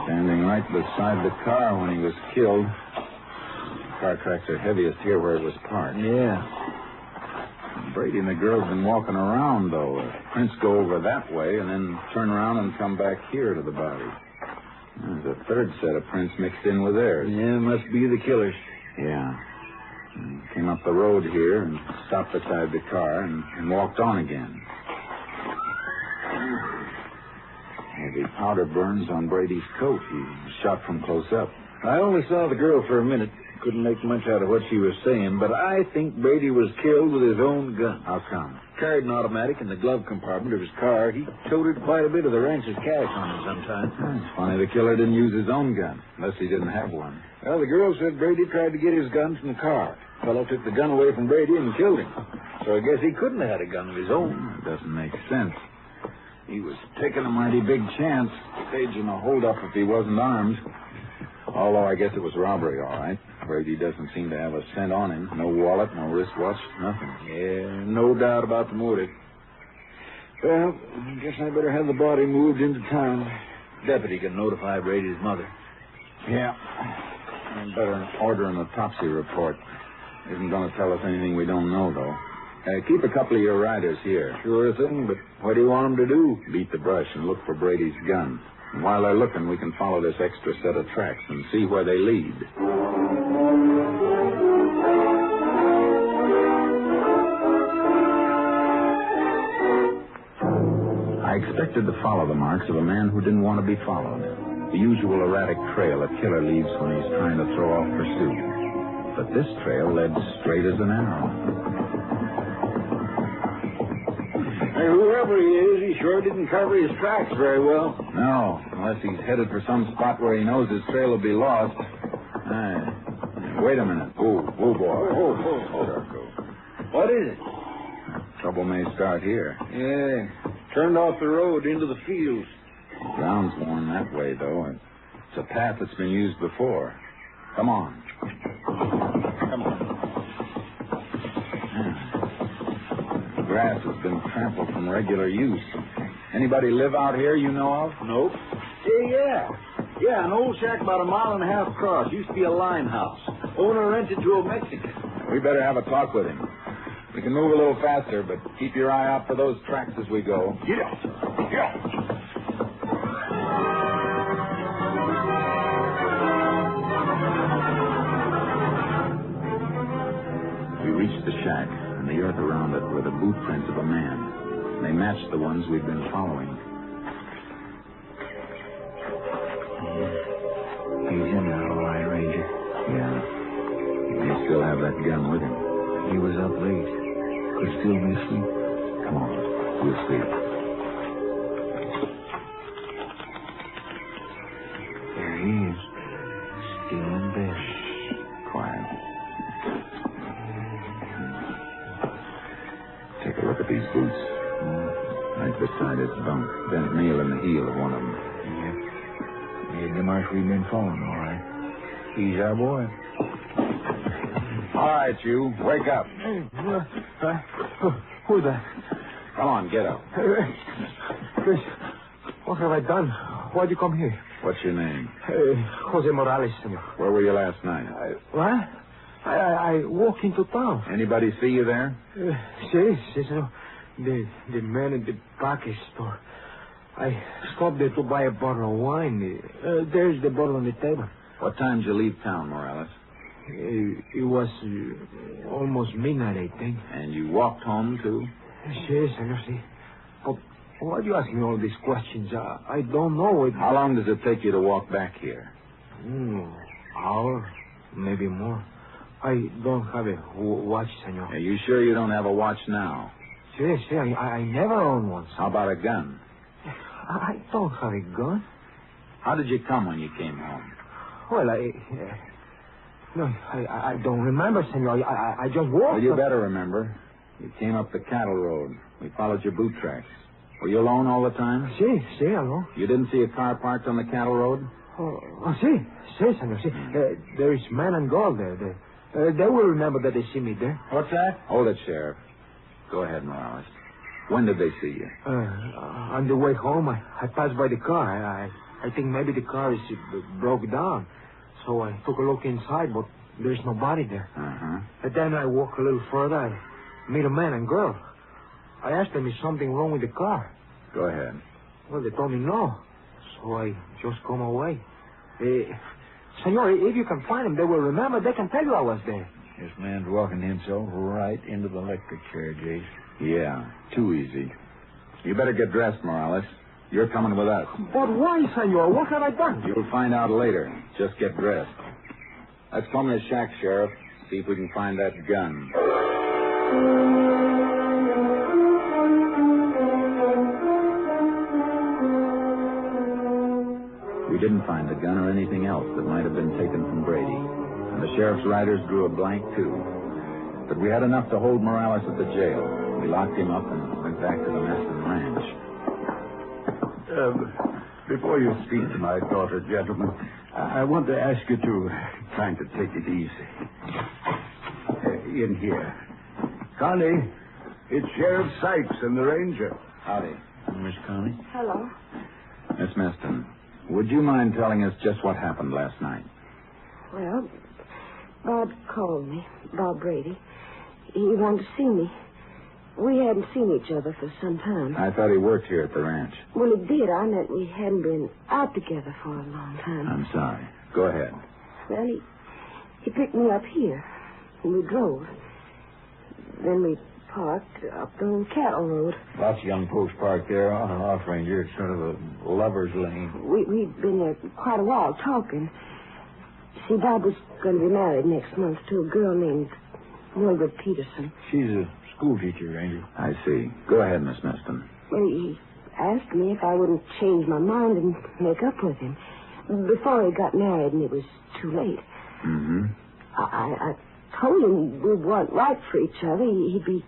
Standing right beside the car when he was killed. The car tracks are heaviest here where it was parked. Yeah. Brady and the girl have been walking around, though. Prints go over that way and then turn around and come back here to the body. There's a third set of prints mixed in with theirs. Yeah, must be the killers. Yeah. Came up the road here and stopped beside the car and walked on again. Heavy powder burns on Brady's coat. He was shot from close up. I only saw the girl for a minute. Couldn't make much out of what she was saying, but I think Brady was killed with his own gun. How come? Carried an automatic in the glove compartment of his car. He toted quite a bit of the ranch's cash on him sometimes. It's funny the killer didn't use his own gun, unless he didn't have one. Well, the girl said Brady tried to get his gun from the car. The fellow took the gun away from Brady and killed him. So I guess he couldn't have had a gun of his own. It doesn't make sense. He was taking a mighty big chance, staging a holdup if he wasn't armed. Although I guess it was robbery, all right. Brady doesn't seem to have a cent on him. No wallet, no wristwatch, nothing. Yeah, no doubt about the motive. Well, I guess I better have the body moved into town. Deputy can notify Brady's mother. Yeah. I'd better order an autopsy report. Isn't going to tell us anything we don't know, though. Keep a couple of your riders here. Sure thing, but what do you want them to do? Beat the brush and look for Brady's gun. And while they're looking, we can follow this extra set of tracks and see where they lead. I expected to follow the marks of a man who didn't want to be followed. The usual erratic trail a killer leaves when he's trying to throw off pursuit. But this trail led straight as an arrow. Hey, whoever he is, he sure didn't cover his tracks very well. No, unless he's headed for some spot where he knows his trail will be lost. Wait a minute. Oh, boy. What is it? Trouble may start here. Yeah, turned off the road into the fields. The ground's worn that way, though. It's a path that's been used before. Come on. The grass has been trampled from regular use. Anybody live out here you know of? Nope. Yeah, an old shack about a mile and a half across. Used to be a lime house. Owner rented to a Mexican. We better have a talk with him. We can move a little faster, but keep your eye out for those tracks as we go. Yeah. We reached the shack, and the earth around it were the boot prints of a man. They matched the ones we'd been following. He's in there, all right, Ranger. Yeah. He may still have that gun with him. He was up late. Could still be asleep. Come on. We'll see. There he is. Still in bed. Quiet. Take a look at these boots. Right beside his bunk. Bent nail in the heel of one of them. Yeah, the mark we've been following, all right. He's our boy. All right, you. Wake up. Who's that? Come on, get up. Chris, what have I done? Why'd you come here? What's your name? Jose Morales, senor. Where were you last night? What? I walked into town. Anybody see you there? Sí, senor. The man in the package store. I stopped there to buy a bottle of wine. There's the bottle on the table. What time did you leave town, Morales? It was almost midnight, I think. And you walked home, too? Sí, senor, sí. But why do you ask me all these questions? I don't know. How long does it take you to walk back here? Hour, maybe more. I don't have a watch, senor. Are you sure you don't have a watch now? See, I never owned one. How about a gun? I don't have a gun. How did you come when you came home? Well, I don't remember, senor. I just walked. Well, you better remember. You came up the cattle road. We followed your boot tracks. Were you alone all the time? Sí, alone. You didn't see a car parked on the cattle road? Sí, senor. Sí. There is man and girl there. They will remember that they see me there. What's that? Hold it, Sheriff. Go ahead, Morales. When did they see you? On the way home, I passed by the car. I think maybe the car is broke down. So I took a look inside, but there's nobody there. And then I walk a little further. I meet a man and girl. I asked them, is something wrong with the car? Go ahead. Well, they told me no. So I just come away. Senor, if you can find them, they will remember. They can tell you I was there. This man's walking himself right into the electric chair, Jace. Yeah, too easy. You better get dressed, Morales. You're coming with us. But why, senor? What have I done? You'll find out later. Just get dressed. Let's come to the shack, Sheriff. See if we can find that gun. We didn't find the gun or anything else that might have been taken from Brady. And the sheriff's riders drew a blank, too. But we had enough to hold Morales at the jail. We locked him up and went back to the Meston Ranch. Before you speak to my daughter, gentlemen, I want to ask you to kind of take it easy. In here. Connie, it's Sheriff Sykes and the ranger. Howdy. Miss Connie? Hello. Miss Meston, would you mind telling us just what happened last night? Well, Bob called me, Bob Brady. He wanted to see me. We hadn't seen each other for some time. I thought he worked here at the ranch. Well, he did. I meant we hadn't been out together for a long time. I'm sorry. Go ahead. Well, he picked me up here, and we drove. Then we parked up the cattle road. Lots of young folks parked there on and off, Ranger. It's sort of a lover's lane. We'd been there quite a while talking. See, Bob was going to be married next month to a girl named Mildred Peterson. She's a school teacher, Ranger. I see. Go ahead, Miss Meston. Well, he asked me if I wouldn't change my mind and make up with him before he got married, and it was too late. Mm-hmm. I told him we weren't right for each other. He'd be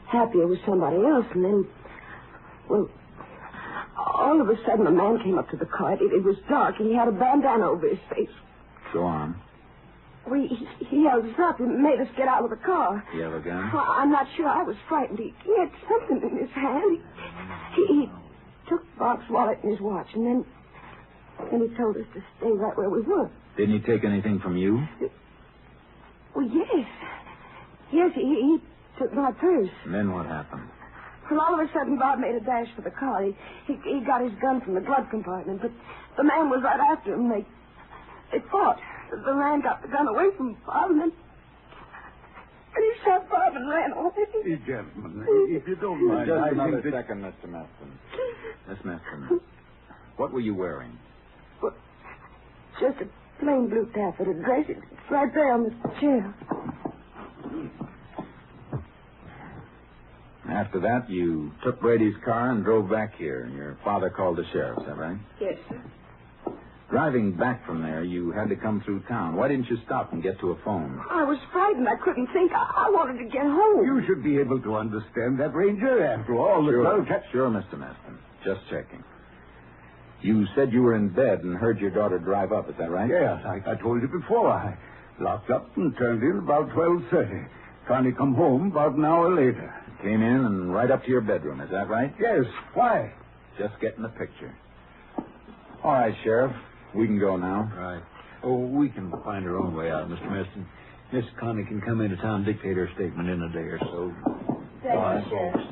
happier with somebody else, and then, well, all of a sudden a man came up to the car. It was dark, and he had a bandana over his face. Go on. Well, he held us up and made us get out of the car. You have a gun? Well, I'm not sure. I was frightened. He had something in his hand. He took Bob's wallet and his watch, and then he told us to stay right where we were. Didn't he take anything from you? Well, yes. Yes, he took my purse. And then what happened? Well, all of a sudden, Bob made a dash for the car. He got his gun from the glove compartment, but the man was right after him. They fought. The man got the gun away from Bob, and then he shot Bob and ran away. Gentlemen, if you don't mind, Just I another think that... second, Mr. Meston. Miss Meston, what were you wearing? Well, just a plain blue taffeta dress. It's right there on the chair. After that, you took Brady's car and drove back here, and your father called the sheriff, is that right? Yes, sir. Driving back from there, you had to come through town. Why didn't you stop and get to a phone? I was frightened. I couldn't think. I wanted to get home. You should be able to understand that, Ranger. After all, Sure, Mr. Meston. Just checking. You said you were in bed and heard your daughter drive up, is that right? Yes, I told you before. I locked up and turned in about 12:30. Connie come home about an hour later. Came in and right up to your bedroom, is that right? Yes. Why? Just getting the picture. All right, Sheriff. We can go now. Right. Oh, we can find our own way out, Mr. Meston. Miss Connie can come into town and dictate her statement in a day or so. Thank you, Sheriff.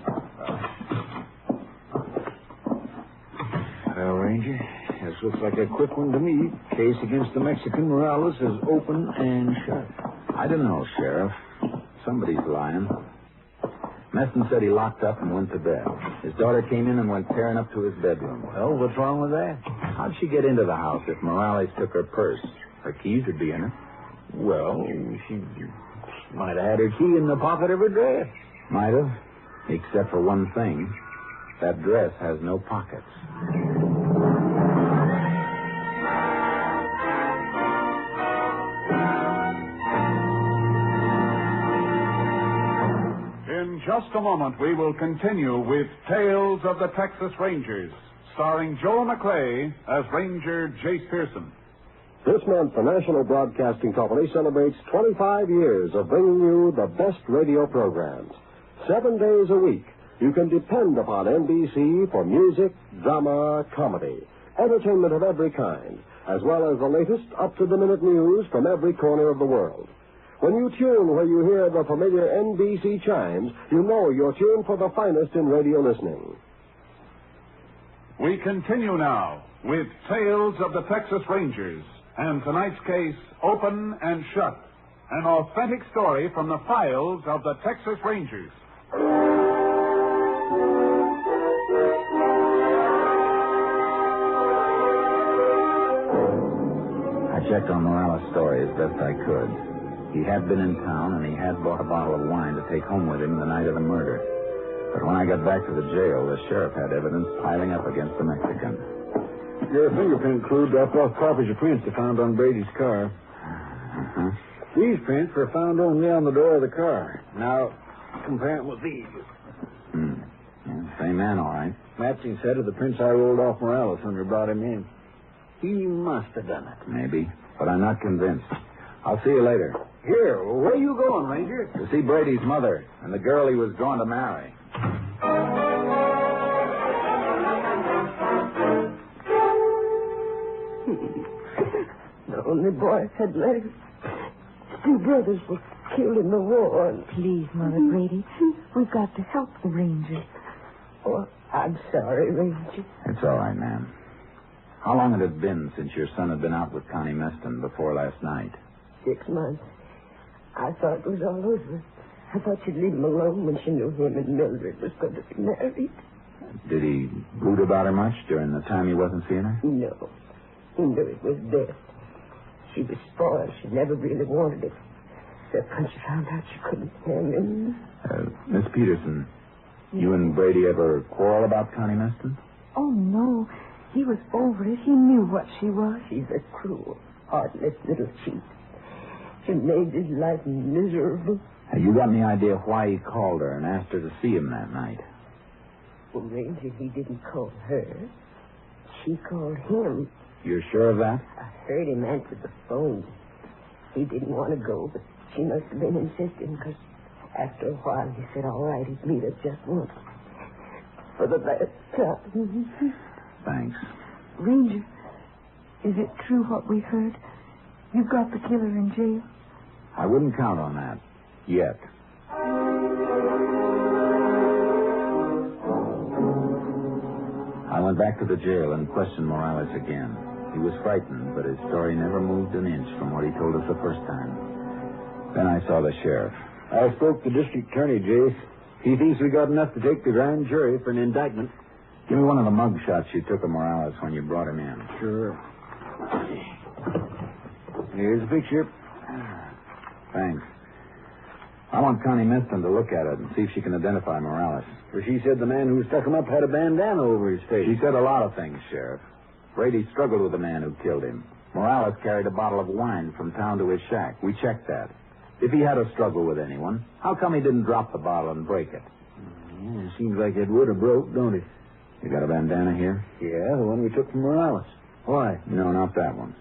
Well, Ranger, this looks like a quick one to me. Case against the Mexican Morales is open and shut. I don't know, Sheriff. Somebody's lying. Meston said he locked up and went to bed. His daughter came in and went tearing up to his bedroom. Well, what's wrong with that? How'd she get into the house if Morales took her purse? Her keys would be in it. Well, she might have had her key in the pocket of her dress. Might have, except for one thing. That dress has no pockets. In just a moment, we will continue with Tales of the Texas Rangers, starring Joel McClay as Ranger Jace Pearson. This month, the National Broadcasting Company celebrates 25 years of bringing you the best radio programs. 7 days a week, you can depend upon NBC for music, drama, comedy, entertainment of every kind, as well as the latest up-to-the-minute news from every corner of the world. When you tune where you hear the familiar NBC chimes, you know you're tuned for the finest in radio listening. We continue now with Tales of the Texas Rangers, and tonight's case, Open and Shut, an authentic story from the files of the Texas Rangers. I checked on Morales' story as best I could. He had been in town, and he had bought a bottle of wine to take home with him the night of the murder. But when I got back to the jail, the sheriff had evidence piling up against the Mexican. Your fingerprint clue dropped off copies of prints they found on Brady's car. Uh-huh. These prints were found only on the door of the car. Now, compare them with these. Yeah, same man, all right. Matching set of the prints I rolled off Morales when we brought him in. He must have done it. Maybe, but I'm not convinced. I'll see you later. Here, where you going, Ranger? To see Brady's mother and the girl he was going to marry. The only boy had legs. 2 brothers were killed in the war. Please, Mother Brady, we've got to help the Rangers. Oh, I'm sorry, Ranger. It's all right, ma'am. How long had it been since your son had been out with Connie Meston before last night? 6 months. I thought it was all over. I thought she'd leave him alone when she knew him and Mildred was going to be married. Did he brood about her much during the time he wasn't seeing her? No. He knew it was best. She was spoiled. She never really wanted it. Except when she found out she couldn't stand him. Miss Peterson, you and Brady ever quarrel about Connie Meston? Oh, no. He was over it. He knew what she was. She's a cruel, heartless little cheat. She made his life miserable. You got any idea why he called her and asked her to see him that night? Well, Ranger, he didn't call her. She called him. You're sure of that? I heard him answer the phone. He didn't want to go, but she must have been insisting, because after a while he said, all right, he'd meet her just once. For the last time. Thanks. Ranger, is it true what we heard? You got the killer in jail? I wouldn't count on that. Yet. I went back to the jail and questioned Morales again. He was frightened, but his story never moved an inch from what he told us the first time. Then I saw the sheriff. I spoke to District Attorney, Jace. He thinks we got enough to take the grand jury for an indictment. Give me one of the mug shots you took of Morales when you brought him in. Sure. Here's the picture. Thanks. I want Connie Meston to look at it and see if she can identify Morales. For she said the man who stuck him up had a bandana over his face. She said a lot of things, Sheriff. Brady struggled with the man who killed him. Morales carried a bottle of wine from town to his shack. We checked that. If he had a struggle with anyone, how come he didn't drop the bottle and break it? Yeah, it seems like it would have broke, don't it? You got a bandana here? Yeah, the one we took from Morales. Why? No, not that one.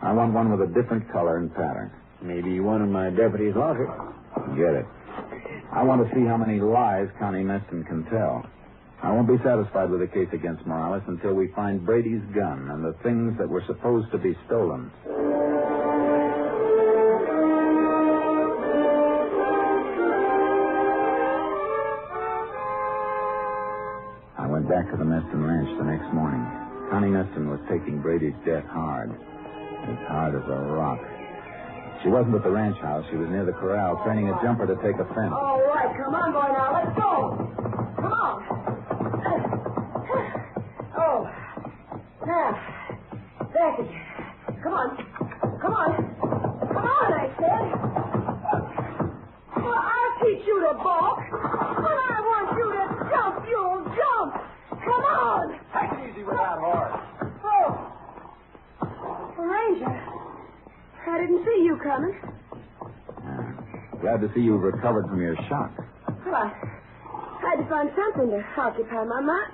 I want one with a different color and pattern. Maybe one in my deputy's locker. Get it. I want to see how many lies Connie Meston can tell. I won't be satisfied with the case against Morales until we find Brady's gun and the things that were supposed to be stolen. I went back to the Meston Ranch the next morning. Connie Meston was taking Brady's death hard. As hard as a rock. She wasn't at the ranch house. She was near the corral, training a jumper to take a fence. All right, come on, boy, now. Let's go. Come on. Oh. Now. Back again. Come on. Come on. Come on, I didn't see you coming. Glad to see you've recovered from your shock. Well, I had to find something to occupy my mind.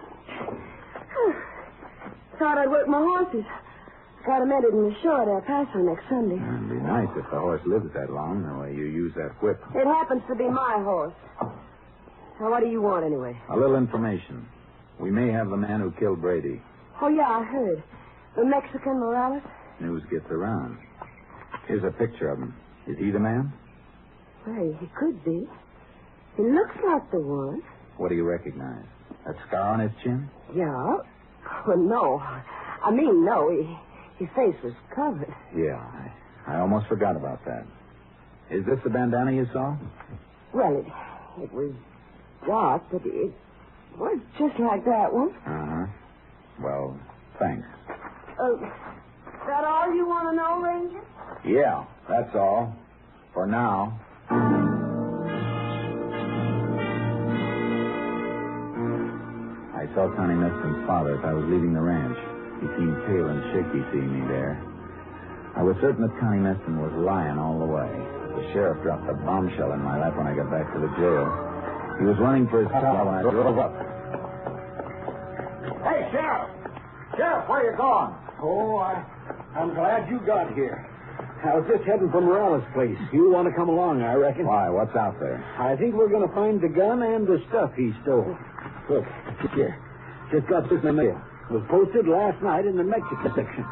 Thought I'd work my horses. Got 'em entered in the show at El Paso next Sunday. It'd be nice if the horse lives that long, the way you use that whip. It happens to be my horse. Now, what do you want, anyway? A little information. We may have the man who killed Brady. Oh, yeah, I heard. The Mexican Morales? News gets around. Here's a picture of him. Is he the man? Well, he could be. He looks like the one. What do you recognize? That scar on his chin? Yeah. Well, no. I mean, no. His face was covered. Yeah, I almost forgot about that. Is this the bandana you saw? Well, it was dark, but it was just like that one. Uh-huh. Well, thanks. That all you want to know, Ranger? Yeah, that's all. For now. I saw Connie Meston's father as I was leaving the ranch. He seemed pale and shaky seeing me there. I was certain that Connie Meston was lying all the way. The sheriff dropped a bombshell in my lap when I got back to the jail. He was running for his car when I drove up. Hey, Sheriff! Sheriff, where you going? Oh, I'm glad you got here. I was just heading for Morales' place. You want to come along, I reckon. Why? What's out there? I think we're going to find the gun and the stuff he stole. Look, here. Just got this in the mail. It was posted last night in the Mexican section.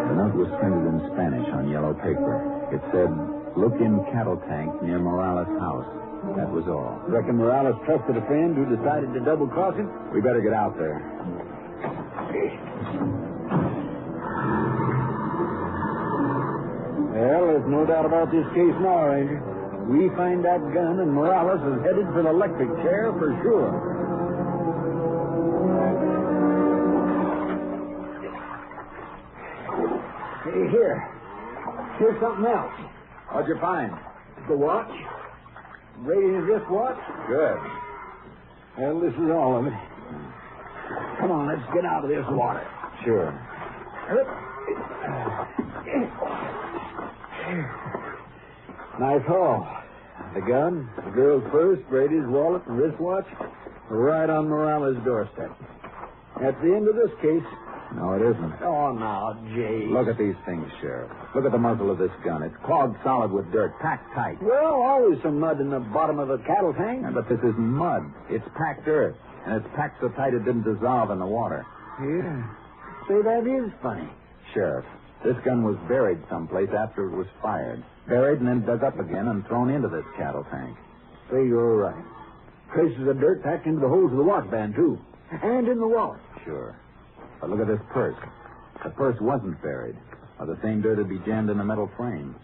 The note was printed in Spanish on yellow paper. It said, "Look in cattle tank near Morales' house." That was all. Reckon Morales trusted a friend who decided to double-cross him? We better get out there. Well, there's no doubt about this case now, Ranger. We find that gun, and Morales is headed for the electric chair for sure. Hey, here's something else. What'd you find? The watch. Brady's wristwatch. Good. Well, this is all of it. Come on, let's get out of this water. Sure. Nice haul. The gun, the girl's purse, Brady's wallet, and wristwatch are right on Morales' doorstep. That's the end of this case. No, it isn't. Oh, now, Jay. Look at these things, Sheriff. Look at the muzzle of this gun. It's clogged solid with dirt, packed tight. Well, always some mud in the bottom of a cattle tank. Yeah, but this isn't mud. It's packed earth, and it's packed so tight it didn't dissolve in the water. Yeah. Say, that is funny. Sheriff, this gun was buried someplace after it was fired. Buried and then dug up again and thrown into this cattle tank. Say, you're right. Traces of dirt packed into the holes of the watch band, too. And in the wallet. Sure. But look at this purse. The purse wasn't buried, or the same dirt would be jammed in the metal frame.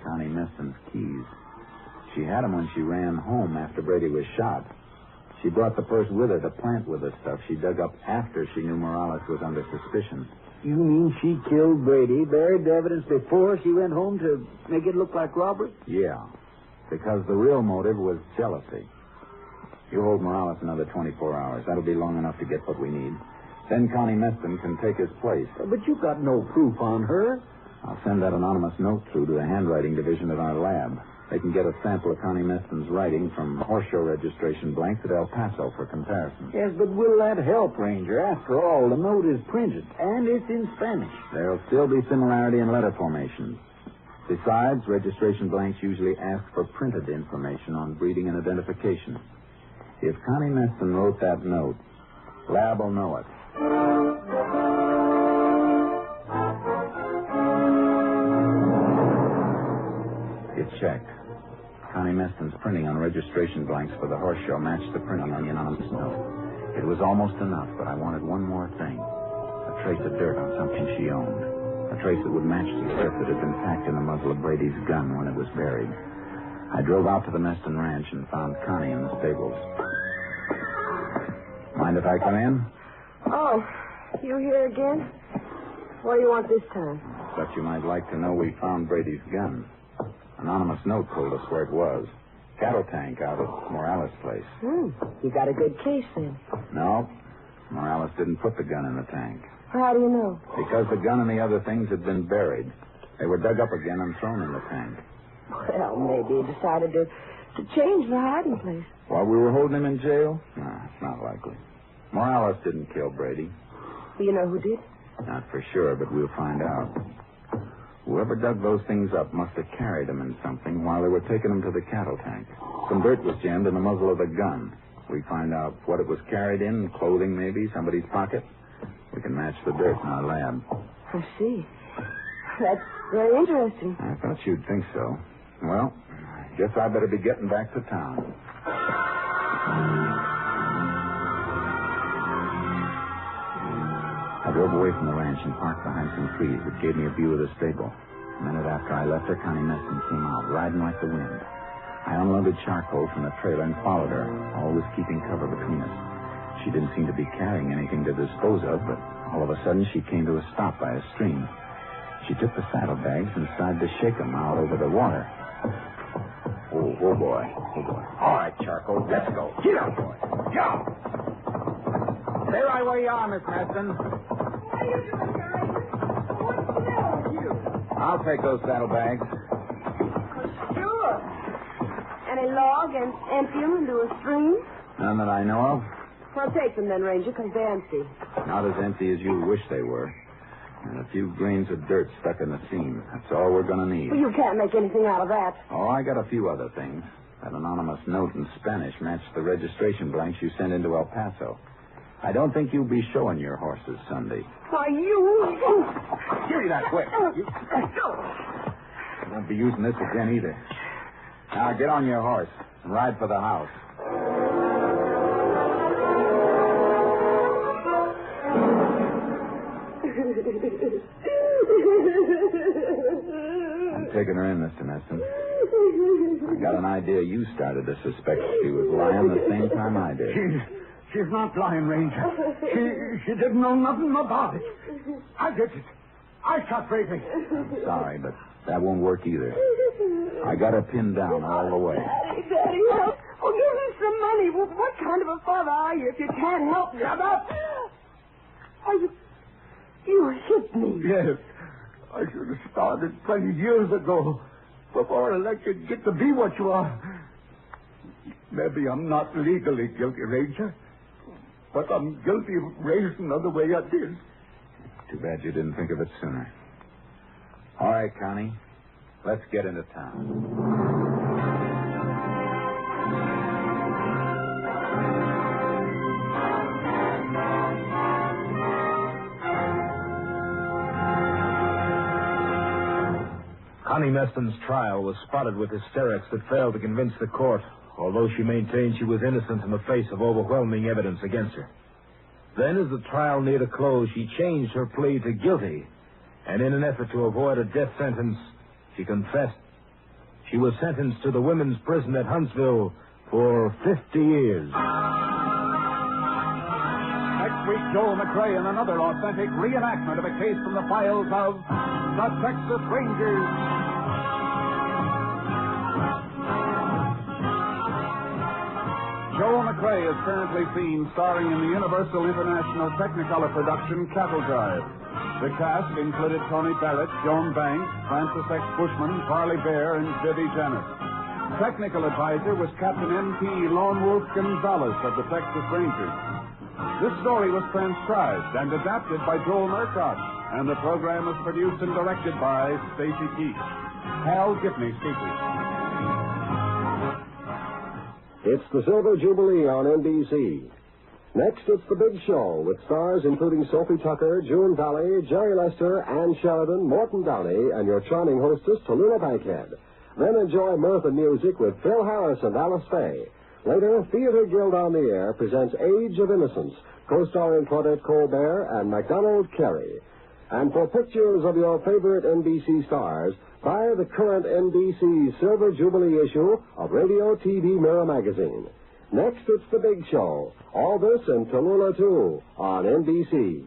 Connie Meston's keys. She had them when she ran home after Brady was shot. She brought the purse with her to plant with the stuff she dug up after she knew Morales was under suspicion. You mean she killed Brady, buried the evidence before she went home to make it look like robbery? Yeah, because the real motive was jealousy. You hold Morales another 24 hours. That'll be long enough to get what we need. Then Connie Meston can take his place. But you've got no proof on her. I'll send that anonymous note through to the handwriting division at our lab. They can get a sample of Connie Meston's writing from horse show registration blanks at El Paso for comparison. Yes, but will that help, Ranger? After all, the note is printed, and it's in Spanish. There'll still be similarity in letter formations. Besides, registration blanks usually ask for printed information on breeding and identification. If Connie Meston wrote that note, Lab will know it. It checked. Connie Meston's printing on registration blanks for the horse show matched the printing on the anonymous note. It was almost enough, but I wanted one more thing. A trace of dirt on something she owned. A trace that would match the dirt that had been packed in the muzzle of Brady's gun when it was buried. I drove out to the Meston ranch and found Connie in the stables. Mind if I come in? Oh, you here again? What do you want this time? Thought you might like to know we found Brady's gun. Anonymous note told us where it was. Cattle tank out at Morales' place. You got a good case then. No. Morales didn't put the gun in the tank. How do you know? Because the gun and the other things had been buried. They were dug up again and thrown in the tank. Well, maybe he decided to change the hiding place. While we were holding him in jail? No, it's not likely. Morales didn't kill Brady. Do you know who did? Not for sure, but we'll find out. Whoever dug those things up must have carried them in something while they were taking them to the cattle tank. Some dirt was jammed in the muzzle of the gun. We find out what it was carried in, clothing maybe, somebody's pocket. We can match the dirt in our lab. I see. That's very interesting. I thought you'd think so. Well, I guess I better be getting back to town. I drove away from the ranch and parked behind some trees that gave me a view of the stable. A minute after I left her, Connie Meston came out, riding like the wind. I unloaded charcoal from the trailer and followed her, always keeping cover between us. She didn't seem to be carrying anything to dispose of, but all of a sudden she came to a stop by a stream. She took the saddlebags and started to shake them out over the water. Oh, boy. All right, Charcoal, let's go. Get up, boy. Go! Stay right where you are, Miss Meston. What are you doing, guys? What's the matter with you? I'll take those saddlebags. Sure. Any log and empty them into a stream? None that I know of. Well, take them then, Ranger, because they're empty. Not as empty as you wish they were. And a few grains of dirt stuck in the seam. That's all we're going to need. Well, you can't make anything out of that. Oh, I got a few other things. That anonymous note in Spanish matched the registration blanks you sent into El Paso. I don't think you'll be showing your horses Sunday. Why, you... Give me that quick. You won't be using this again either. Now, get on your horse and ride for the house. I'm taking her in, Mr. Meston. I got an idea you started to suspect she was lying the same time I did. She's not lying, Ranger. She didn't know nothing about it. I did it. I shot Brady. I'm sorry, but that won't work either. I got her pinned down all the way. Daddy, help. Well, give me some money. Well, what kind of a father are you if you can't help me? Shut up! Are you... You hit me. Yes. I should have started 20 years ago, before I let you get to be what you are. Maybe I'm not legally guilty, Ranger, but I'm guilty of raising her the way I did. Too bad you didn't think of it sooner. All right, Connie. Let's get into town. Connie Meston's trial was spotted with hysterics that failed to convince the court, although she maintained she was innocent in the face of overwhelming evidence against her. Then, as the trial neared a close, she changed her plea to guilty, and in an effort to avoid a death sentence, she confessed. She was sentenced to the women's prison at Huntsville for 50 years. Next week, Joel McRae in another authentic reenactment of a case from the files of the Texas Rangers. Joel McRae is currently seen starring in the Universal International Technicolor production Cattle Drive. The cast included Tony Barrett, Joan Banks, Francis X. Bushman, Farley Bear, and Vivi Janis. Technical advisor was Captain M.P. Lone Wolf Gonzalez of the Texas Rangers. This story was transcribed and adapted by Joel Murcott, and the program was produced and directed by Stacy Keach. Hal Gibney speaking. It's the Silver Jubilee on NBC. Next, it's The Big Show, with stars including Sophie Tucker, June Valley, Jerry Lester, Ann Sheridan, Morton Downey, and your charming hostess, Tallulah Bankhead. Then enjoy mirth and music with Phil Harris and Alice Faye. Later, Theater Guild on the Air presents Age of Innocence, co-starring Claudette Colbert and MacDonald Carey. And for pictures of your favorite NBC stars, buy the current NBC Silver Jubilee issue of Radio TV Mirror magazine. Next, it's The Big Show. All this and Tallulah, too, on NBC.